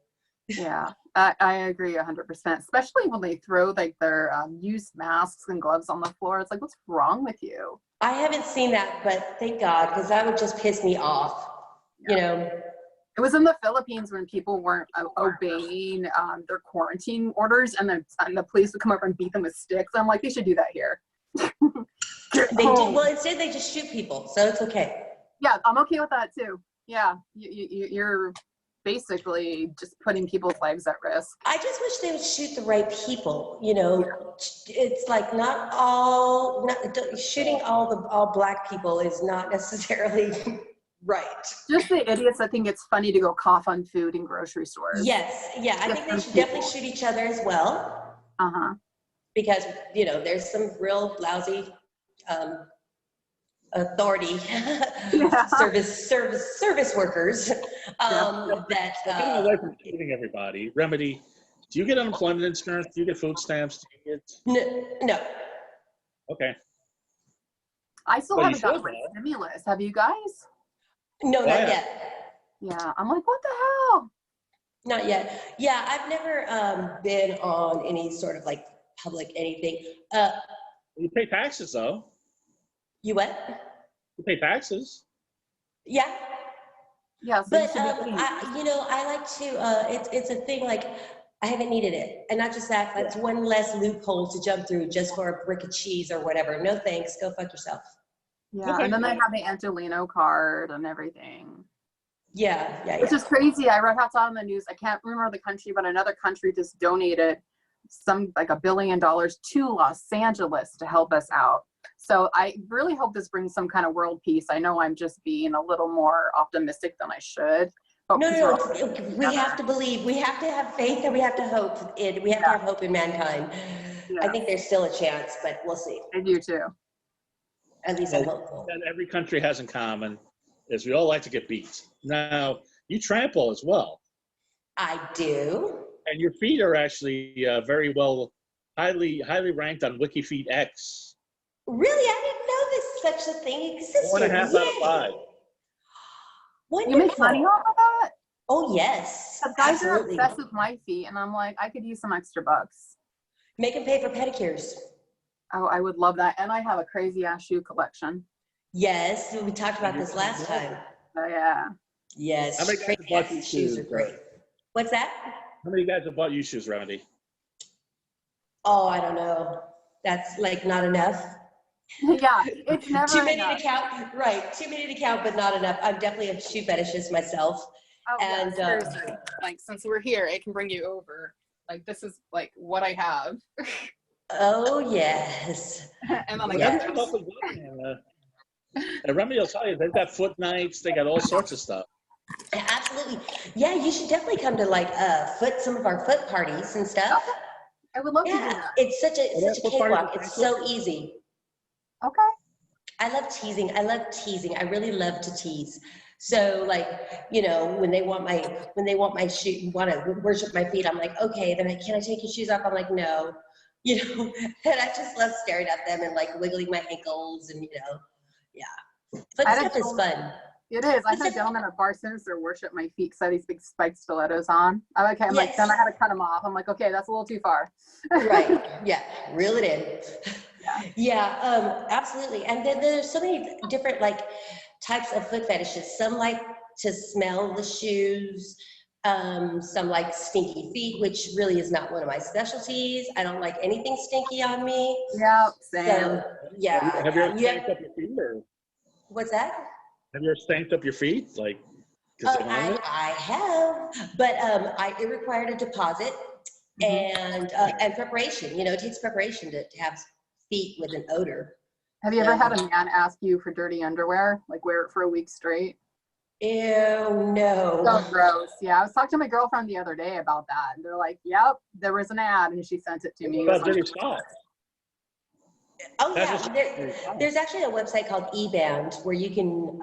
Yeah. I agree 100%, especially when they throw like their used masks and gloves on the floor. It's like, what's wrong with you? I haven't seen that, but thank God, because that would just piss me off. You know, it was in the Philippines when people weren't obeying their quarantine orders, and the police would come over and beat them with sticks. I'm like, they should do that here. they do. Well, instead they just shoot people, so it's okay. Yeah, I'm okay with that too. Yeah, you're basically just putting people's lives at risk. I just wish they would shoot the right people. You know, it's like shooting all black people is not necessarily right. Just the idiots that think it's funny to go cough on food in grocery stores. Yes, yeah, I think they should definitely shoot each other as well. Because there's some real lousy authority service workers that getting away from shooting everybody. Remedy, do you get unemployment insurance? Do you get food stamps? Do you get... No. Okay. I still haven't got my stimulus. Have you guys? No, not yet. Yeah, I'm like, what the hell? Not yet. Yeah, I've never been on any sort of like public anything. You pay taxes though. You what? You pay taxes. Yeah. Yeah. So but I like to. It's a thing like I haven't needed it, and not just that. That's one less loophole to jump through just for a brick of cheese or whatever. No thanks. Go fuck yourself. Yeah, okay. And then they have the Antolino card and everything. Yeah. Which is crazy. I read how it's on the news. I can't remember the country, but another country just donated like $1 billion to Los Angeles to help us out. So I really hope this brings some kind of world peace. I know I'm just being a little more optimistic than I should. But no. We have to believe. We have to have faith, and we have to hope. We have to have hope in mankind. Yeah. I think there's still a chance, but we'll see. I do too. At least I'm hopeful. And every country has in common is we all like to get beat. Now, you trample as well. I do. And your feet are actually very well, highly ranked on WikiFeet X. Really? I didn't know this such a thing existed. 4.5 out of 5. Wonderful. You make money off of that? Oh, yes. The guys are obsessed with my feet, and I'm like, I could use some extra bucks. Make them pay for pedicures. Oh, I would love that. And I have a crazy ass shoe collection. Yes, we talked about this last time. Oh, yeah. Yes. How many guys have bought you shoes? Are great. What's that? How many guys have bought you shoes, Remedy? Oh, I don't know. That's like not enough. Yeah, it's never too many enough. to count. Right, too many to count, but not enough. I'm definitely a shoe fetishist myself. Oh, and seriously, like since we're here, I can bring you over. Like this is like what I have. Oh yes. And then and Remedy will tell you they've got foot nights. They got all sorts of stuff. Absolutely. Yeah, you should definitely come to like some of our foot parties and stuff. Okay. I would love to do that. It's such a cakewalk. It's so easy. Okay. I love teasing. I really love to tease. So like, when they want my shoe, want to worship my feet, I'm like, okay, then can I take your shoes off? I'm like, no, and I just love staring at them and like wiggling my ankles and, yeah. Foot stuff is fun. It is. I had a gentleman at Bar Sinister worship my feet because I had these big spiked stilettos on. I'm like, then I had to cut them off. I'm like, okay, that's a little too far. Right. Yeah. Reel it in. Yeah, absolutely. And then there's so many different like types of foot fetishes. Some like to smell the shoes. Some like stinky feet, which really is not one of my specialties. I don't like anything stinky on me. Yeah, same. So, yeah. Have you ever stanked up your feet? Or? What's that? Have you ever stanked up your feet? Like, I have, but it required a deposit and preparation. It takes preparation to have feet with an odor. Have you ever had a man ask you for dirty underwear, like wear it for a week straight? Ew, no. So gross. Yeah, I was talking to my girlfriend the other day about that, and they're like, "Yep, there was an ad," and she sent it to me. What about dirty socks? Oh yeah, there's actually a website called eBand where you can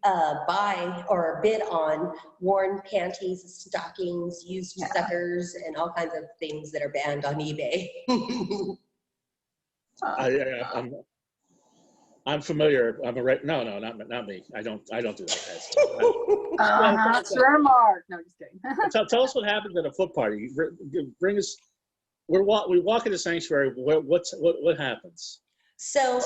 buy or bid on worn panties, stockings, used suckers, and all kinds of things that are banned on eBay. I'm familiar. No, not me. I don't do that. Sure, Mark. No, just kidding. Tell us what happens at a foot party. Bring us. We walk into Sanctuary. What happens? So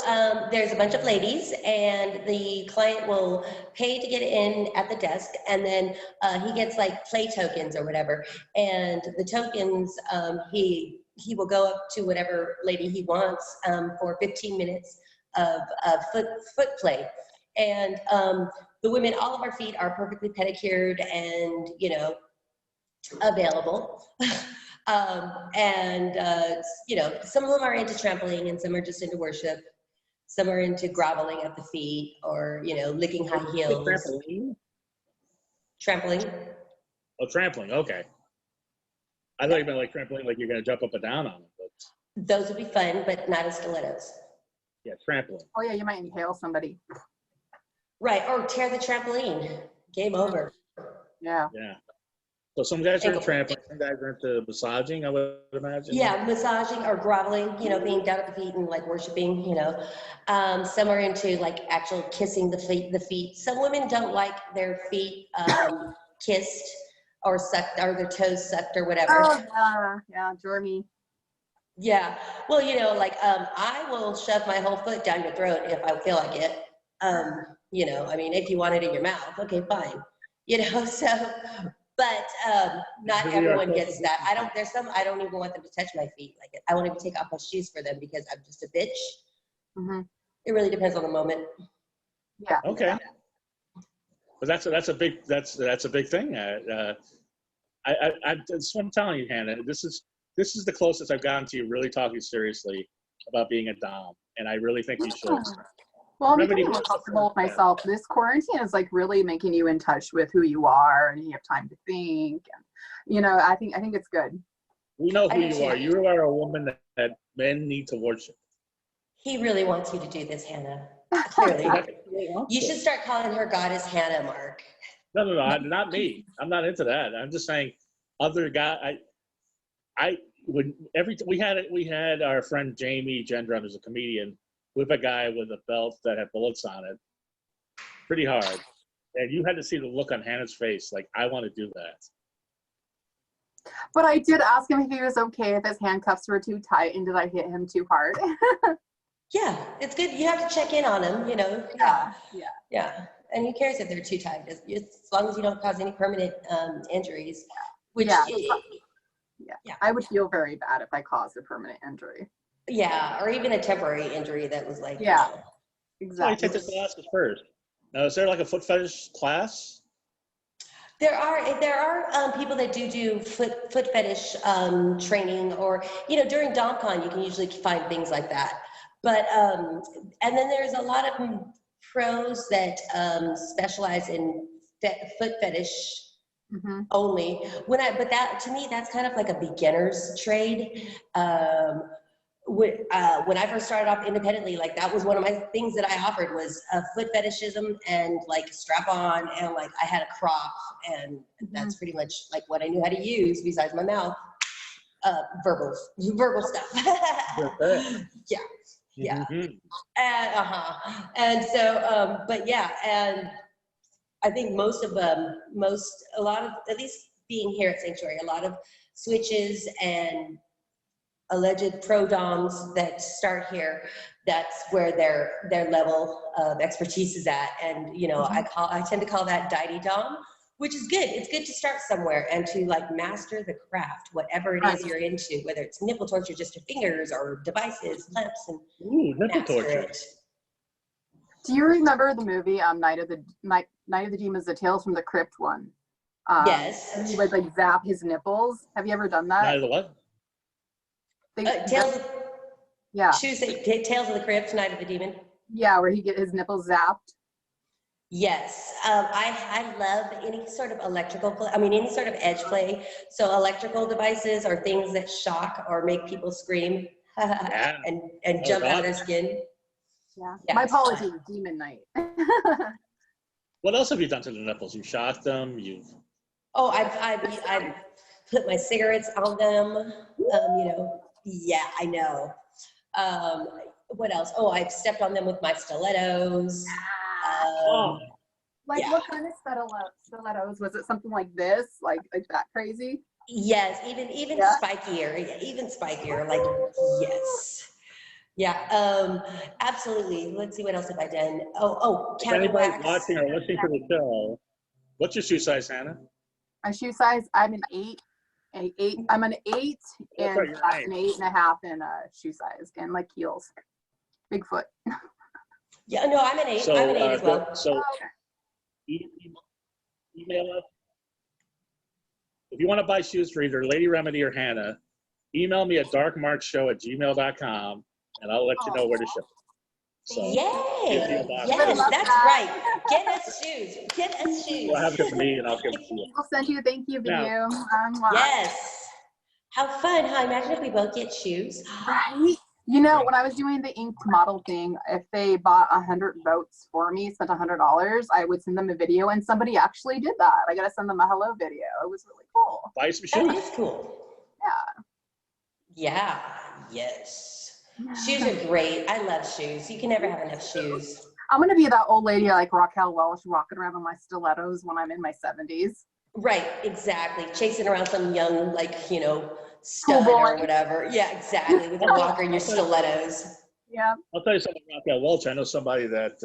there's a bunch of ladies, and the client will pay to get in at the desk, and then he gets like play tokens or whatever. And the tokens, he will go up to whatever lady he wants for 15 minutes of foot play. And the women, all of our feet are perfectly pedicured and, you know, available. You know, some of them are into trampling and some are just into worship. Some are into groveling at the feet or, you know, licking high heels. Trampling. Oh, trampling. Okay. I thought you meant like trampoline, like you're going to jump up and down on it. But those would be fun, but not as stilettos. Yeah, trampling. Oh yeah, you might inhale somebody. Right, or tear the trampoline. Game over. Yeah. Yeah. So some guys are into trampling, some guys are into massaging, I would imagine. Yeah, massaging or groveling, you know, being down at the feet and like worshiping, you know. Some are into like actual kissing the feet. Some women don't like their feet kissed or sucked or their toes sucked or whatever. Oh yeah, Jeremy. Yeah, well, you know, like I will shove my whole foot down your throat if I feel like it. You know, I mean, if you want it in your mouth, okay, fine. You know, so, but not everyone gets that. I don't even want them to touch my feet. Like, I won't even take off my shoes for them because I'm just a bitch. Mm-hmm. It really depends on the moment. Yeah. Okay. But that's a big thing. That's what I'm telling you, Hannah. This is the closest I've gotten to you really talking seriously about being a dom, and I really think you should. Well, I'm becoming more comfortable with myself. This quarantine is like really making you in touch with who you are, and you have time to think. And, you know, I think it's good. We know who you are. You are a woman that men need to worship. He really wants you to do this, Hannah. Clearly, you should start calling her Goddess Hannah, Mark. No, not me. I'm not into that. I'm just saying, other guy. We had our friend Jamie Gendron, who's a comedian, with a guy with a belt that had bullets on it, pretty hard, and you had to see the look on Hannah's face, like, I want to do that. But I did ask him if he was okay if his handcuffs were too tight, and did I hit him too hard? Yeah, it's good. You have to check in on him, you know. Yeah. And who cares if they're too tight? As long as you don't cause any permanent injuries. Which yeah, I would feel very bad if I caused a permanent injury. Yeah, or even a temporary injury that was like. Yeah, you know. exactly. So you take the classes first. Now, is there like a foot fetish class? There are people that do foot fetish training, or, you know, during DomCon you can usually find things like that. But and then there's a lot of pros that specialize in foot fetish only. But that, to me, that's kind of like a beginner's trade. When I first started off independently, like, that was one of my things that I offered was foot fetishism and like strap on, and like I had a crop, and that's pretty much like what I knew how to use besides my mouth. Verbal stuff. Yeah. And so, but yeah, and I think a lot of, at least being here at Sanctuary, a lot of switches and alleged pro doms that start here, that's where their level of expertise is at. And, you know, I tend to call that deity dom, which is good. It's good to start somewhere and to like master the craft, whatever it is you're into, whether it's nipple torture, just your fingers, or devices, lamps, and nipple torture. Do you remember the movie Night of the Demons, the Tales from the Crypt one? Yes. And he would like zap his nipples. Have you ever done that? Night of the what? Tales of the Crypt, Night of the Demon. Yeah, where he get his nipples zapped. Yes, I love any sort of any sort of edge play. So electrical devices are things that shock or make people scream and jump out of their skin. Yeah. My apologies, Demon Night. What else have you done to the nipples? You shocked them? I've put my cigarettes on them. You know, yeah, I know. what else? Oh, I've stepped on them with my stilettos. Like yeah. what kind of stilettos? Was it something like this? Like that crazy? Yes, even Yeah. spikier, even spikier, like, yes. Yeah, absolutely. Let's see, what else have I done? Oh, If candle anybody's wax. watching or listening to the show, what's your shoe size, Hannah? My shoe size, I'm an 8. I'm an 8 and right, you're an 8.5 in shoe size and like heels. Big foot. Yeah, no, I'm an 8. So, I'm an 8 as well. So email us. If you want to buy shoes for either Lady Remedy or Hannah, email me at darkmarkshow@gmail.com and I'll let you know where to ship. So, Yay! Yes, that's right. Get us shoes. Get us shoes. You'll have it for me and I'll give it to you. I'll send you a thank you video. Yes. How fun, huh? Imagine if we both get shoes. Right? You know, when I was doing the inked model thing, if they bought 100 votes for me, spent $100, I would send them a video, and somebody actually did that. I got to send them a hello video. It was really cool. Buy some shoes. That is cool. Yeah. Yeah. Yes. Shoes are great. I love shoes. You can never have enough shoes. I'm going to be that old lady like Raquel Welch walking around in my stilettos when I'm in my 70s. Right, exactly. Chasing around some young, like, you know, stud or whatever. Yeah, exactly. With a walker and your stilettos. Yeah. I'll tell you something about that Welch. I know somebody that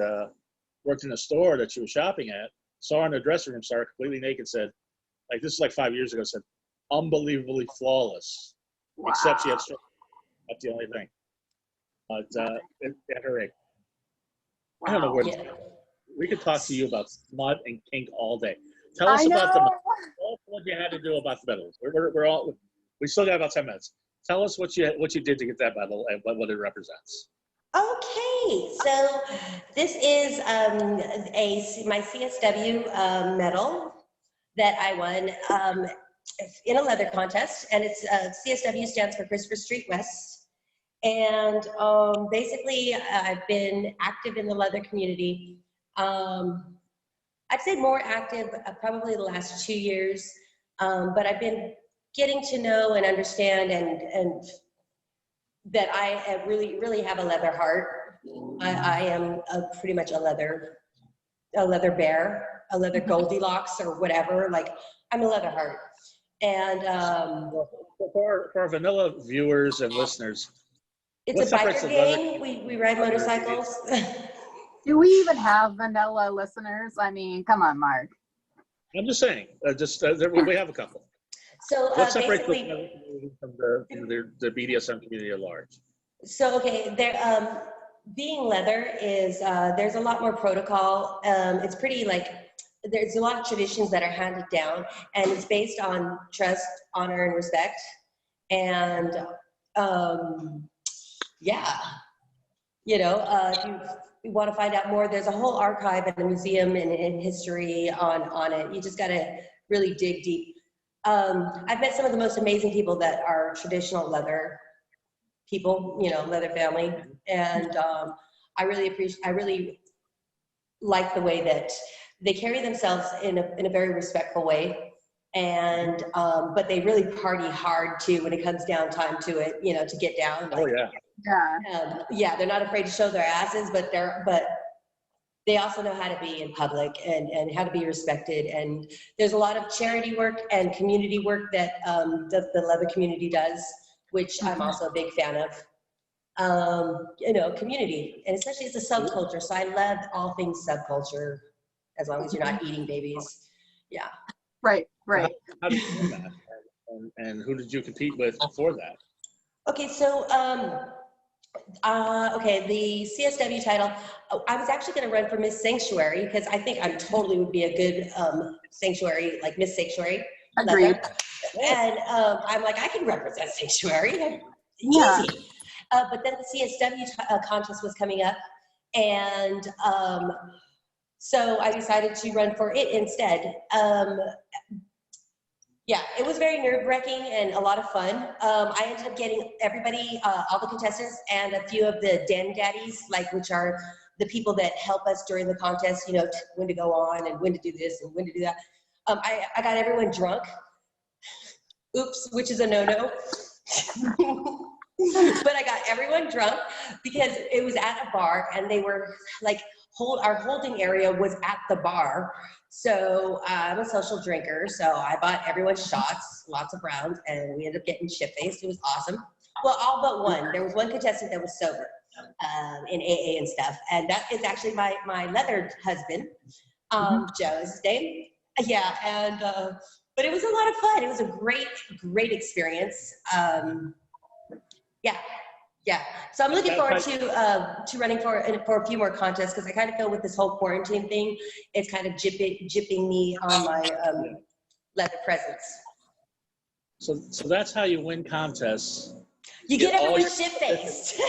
worked in a store that she was shopping at, saw her in the dressing room, saw her completely naked, said, like, this is like 5 years ago, said, unbelievably flawless. Wow. Except she had stress. That's the only thing. But at her age. I don't know where we could talk to you about smut and kink all day. Tell us about what you had to do about the medals. We still got about 10 minutes. Tell us what you did to get that medal and what it represents. Okay, so this is my CSW medal that I won in a leather contest, and it's CSW stands for Christopher Street West. And basically, I've been active in the leather community. I'd say more active probably the last 2 years, but I've been getting to know and understand and that I really have a leather heart. I am pretty much a leather bear, a leather Goldilocks or whatever. Like, I'm a leather heart. And for our vanilla viewers and listeners, it's a biker gang. We ride motorcycles. Do we even have vanilla listeners? I mean, come on, Mark. I'm just saying. We have a couple. So what separates the basically, from the BDSM community at large? So okay, being leather is there's a lot more protocol. It's pretty like there's a lot of traditions that are handed down, and it's based on trust, honor, and respect. And yeah, you know, if you want to find out more, there's a whole archive and a museum and history on it. You just got to really dig deep. I've met some of the most amazing people that are traditional leather people, you know, leather family, and I really like the way that they carry themselves in a very respectful way, and but they really party hard too when it comes down time to it, you know, to get down. Like, yeah, they're not afraid to show their asses, but they also know how to be in public and how to be respected. And there's a lot of charity work and community work that the leather community does, which I'm also a big fan of. You know, community, and especially it's a subculture. So I love all things subculture, as long as you're not eating babies. Yeah. Right. How did you do that? And who did you compete with for that? Okay, so okay, the CSW title, I was actually going to run for Miss Sanctuary because I think I totally would be a good sanctuary, like Miss Sanctuary. Agreed. And I'm like, I can represent Sanctuary. Yeah. Easy. But then the CSW contest was coming up, and so I decided to run for it instead. Yeah, it was very nerve-wracking and a lot of fun. I ended up getting everybody, all the contestants, and a few of the den daddies, like, which are the people that help us during the contest, you know, when to go on and when to do this and when to do that. I got everyone drunk. Oops, which is a no-no. But I got everyone drunk because it was at a bar and they were like, our holding area was at the bar. So I'm a social drinker. So I bought everyone shots, lots of rounds, and we ended up getting shit-faced. It was awesome. Well, all but one. There was one contestant that was sober in AA and stuff. And that is actually my leather husband. Joe is his name. Yeah, and but it was a lot of fun. It was a great experience. Yeah. So I'm looking forward to running for a few more contests because I kind of feel with this whole quarantine thing, it's kind of jipping me on my leather presence. So that's how you win contests. You get everyone shit-faced.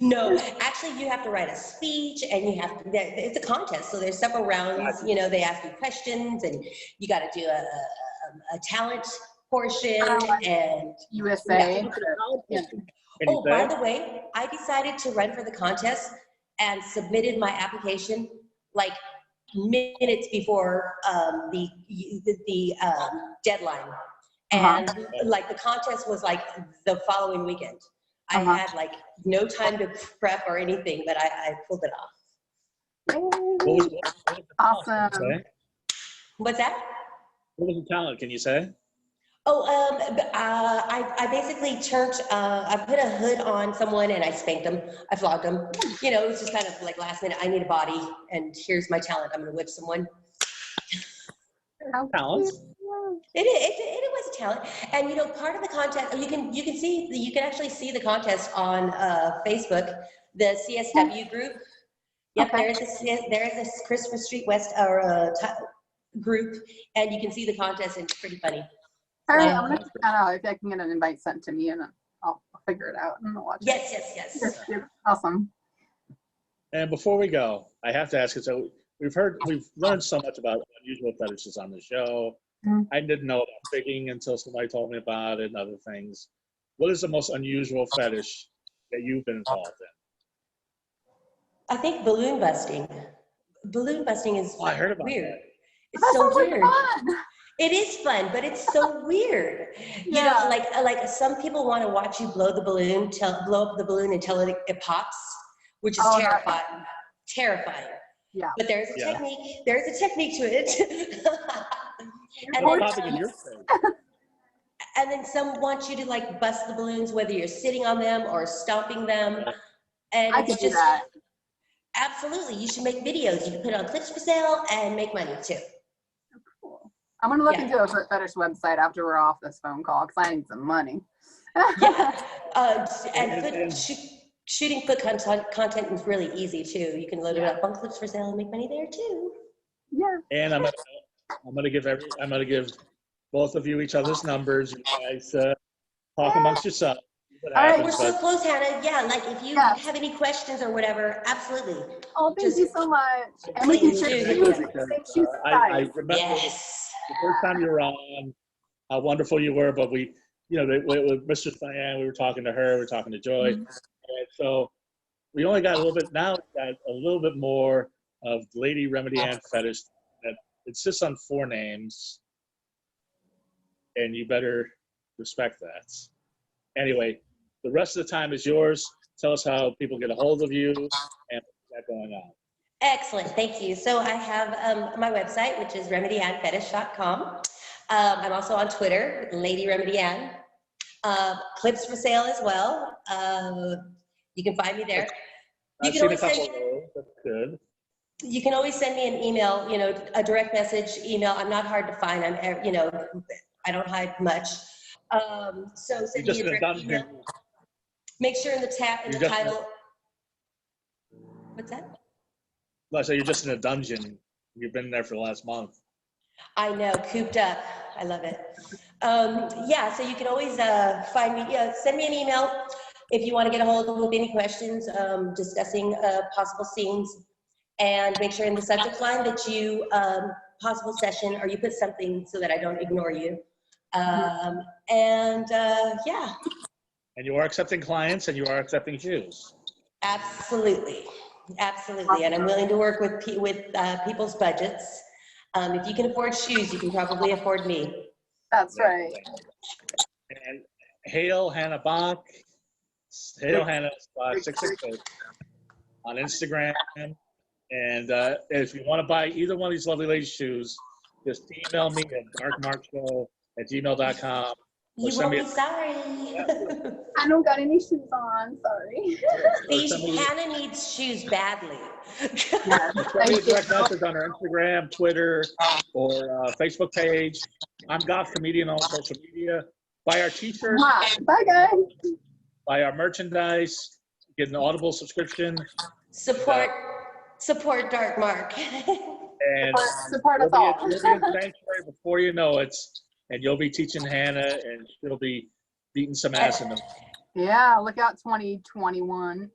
No, actually, you have to write a speech, and you have to. It's a contest, so there's several rounds. You know, they ask you questions, and you got to do a talent portion and USA. Yeah. Oh, by the way, I decided to run for the contest and submitted my application like minutes before the deadline, and like the contest was like the following weekend. I had like no time to prep or anything, but I pulled it off. Awesome. What's that? What was the talent? Can you say? Oh, I basically I put a hood on someone and I spanked them. I flogged them. You know, it was just kind of like last minute, I need a body and here's my talent. I'm going to whip someone. Talent? It was a talent. And you know, part of the contest, you can actually see the contest on Facebook, the CSW group. Yep, there is this Christopher Street West group, and you can see the contest, and it's pretty funny. All right, I'm gonna check that out. If I can get an invite sent to me, and I'll figure it out and watch it. Yes. Awesome. And before we go, I have to ask you. So we've learned so much about unusual fetishes on the show. I didn't know about figging until somebody told me about it and other things. What is the most unusual fetish that you've been involved in? I think balloon busting. Balloon busting is I heard about weird. that. It's so weird. Fun. It is fun, but it's so weird. You know, like some people want to watch you blow up the balloon until it pops, which is terrifying. Terrifying. Yeah. But there's a technique. There's a technique to it. And then some want you to like bust the balloons, whether you're sitting on them or stomping them. And I can do that. Absolutely. You should make videos. You can put it on Clips for Sale and make money too. Cool. I'm going to look into a foot fetish website after we're off this phone call because I need some money. And shooting foot content is really easy too. You can load it up on Clips for Sale and make money there too. Yeah. And I'm gonna give both of you each other's numbers. You guys talk amongst yourselves. All right, we're so close, Hannah. Yeah, like if you have any questions or whatever, absolutely. Oh, thank you so much. And we can share shoes. I remember the first time you were on, how wonderful you were, but with Mr. Diane, we were talking to her, we were talking to Joy. And so we only got a little bit, now we got a little bit more of Lady Remedy Ann Fetish. That it's just on 4 names, and you better respect that. Anyway, the rest of the time is yours. Tell us how people get a hold of you and what's that going on. Excellent, thank you. So I have my website, which is remedyannfetish.com. I'm also on Twitter, Lady Remedy Ann. Clips for Sale as well. You can find me there. I've seen a couple of those. That's good. You can always send me an email, a direct message email. I'm not hard to find. I don't hide much. So send me a direct email. Make sure in the title. What's that? Well, so you're just in a dungeon. You've been there for the last month. I know, cooped up. I love it. So you can always find me. Send me an email if you want to get a hold of me with any questions, discussing possible scenes. And make sure in the subject line that you possible session, or you put something so that I don't ignore you. And you are accepting clients, and you are accepting shoes. Absolutely. And I'm willing to work with people's budgets. If you can afford shoes, you can probably afford me. That's right. Hail Hannah Bach. Hail Hannah 666 on Instagram. And if you want to buy either one of these lovely ladies' shoes, just email me at darkmarkshow@gmail.com. You won't be sorry. I don't got any shoes on, sorry. Hannah needs shoes badly. Yes, Send me a direct message on our Instagram, Twitter, or Facebook page. I'm Goth Comedian on social media. Buy our t-shirts, Bye, guys. buy our merchandise, get an Audible subscription. Support Dark Mark. And Support us all. you'll be in Sanctuary before you know it, and you'll be teaching Hannah, and she'll be beating some ass in them. Yeah, look out 2021.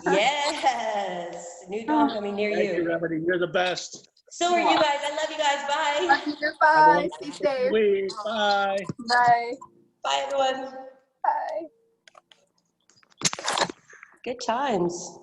Yes, new dome coming near Thank you. you, Remedy. You're the best. So are you guys. I love you guys. Bye. Bye. Stay safe. Bye. Bye. Bye, everyone. Bye. Good times.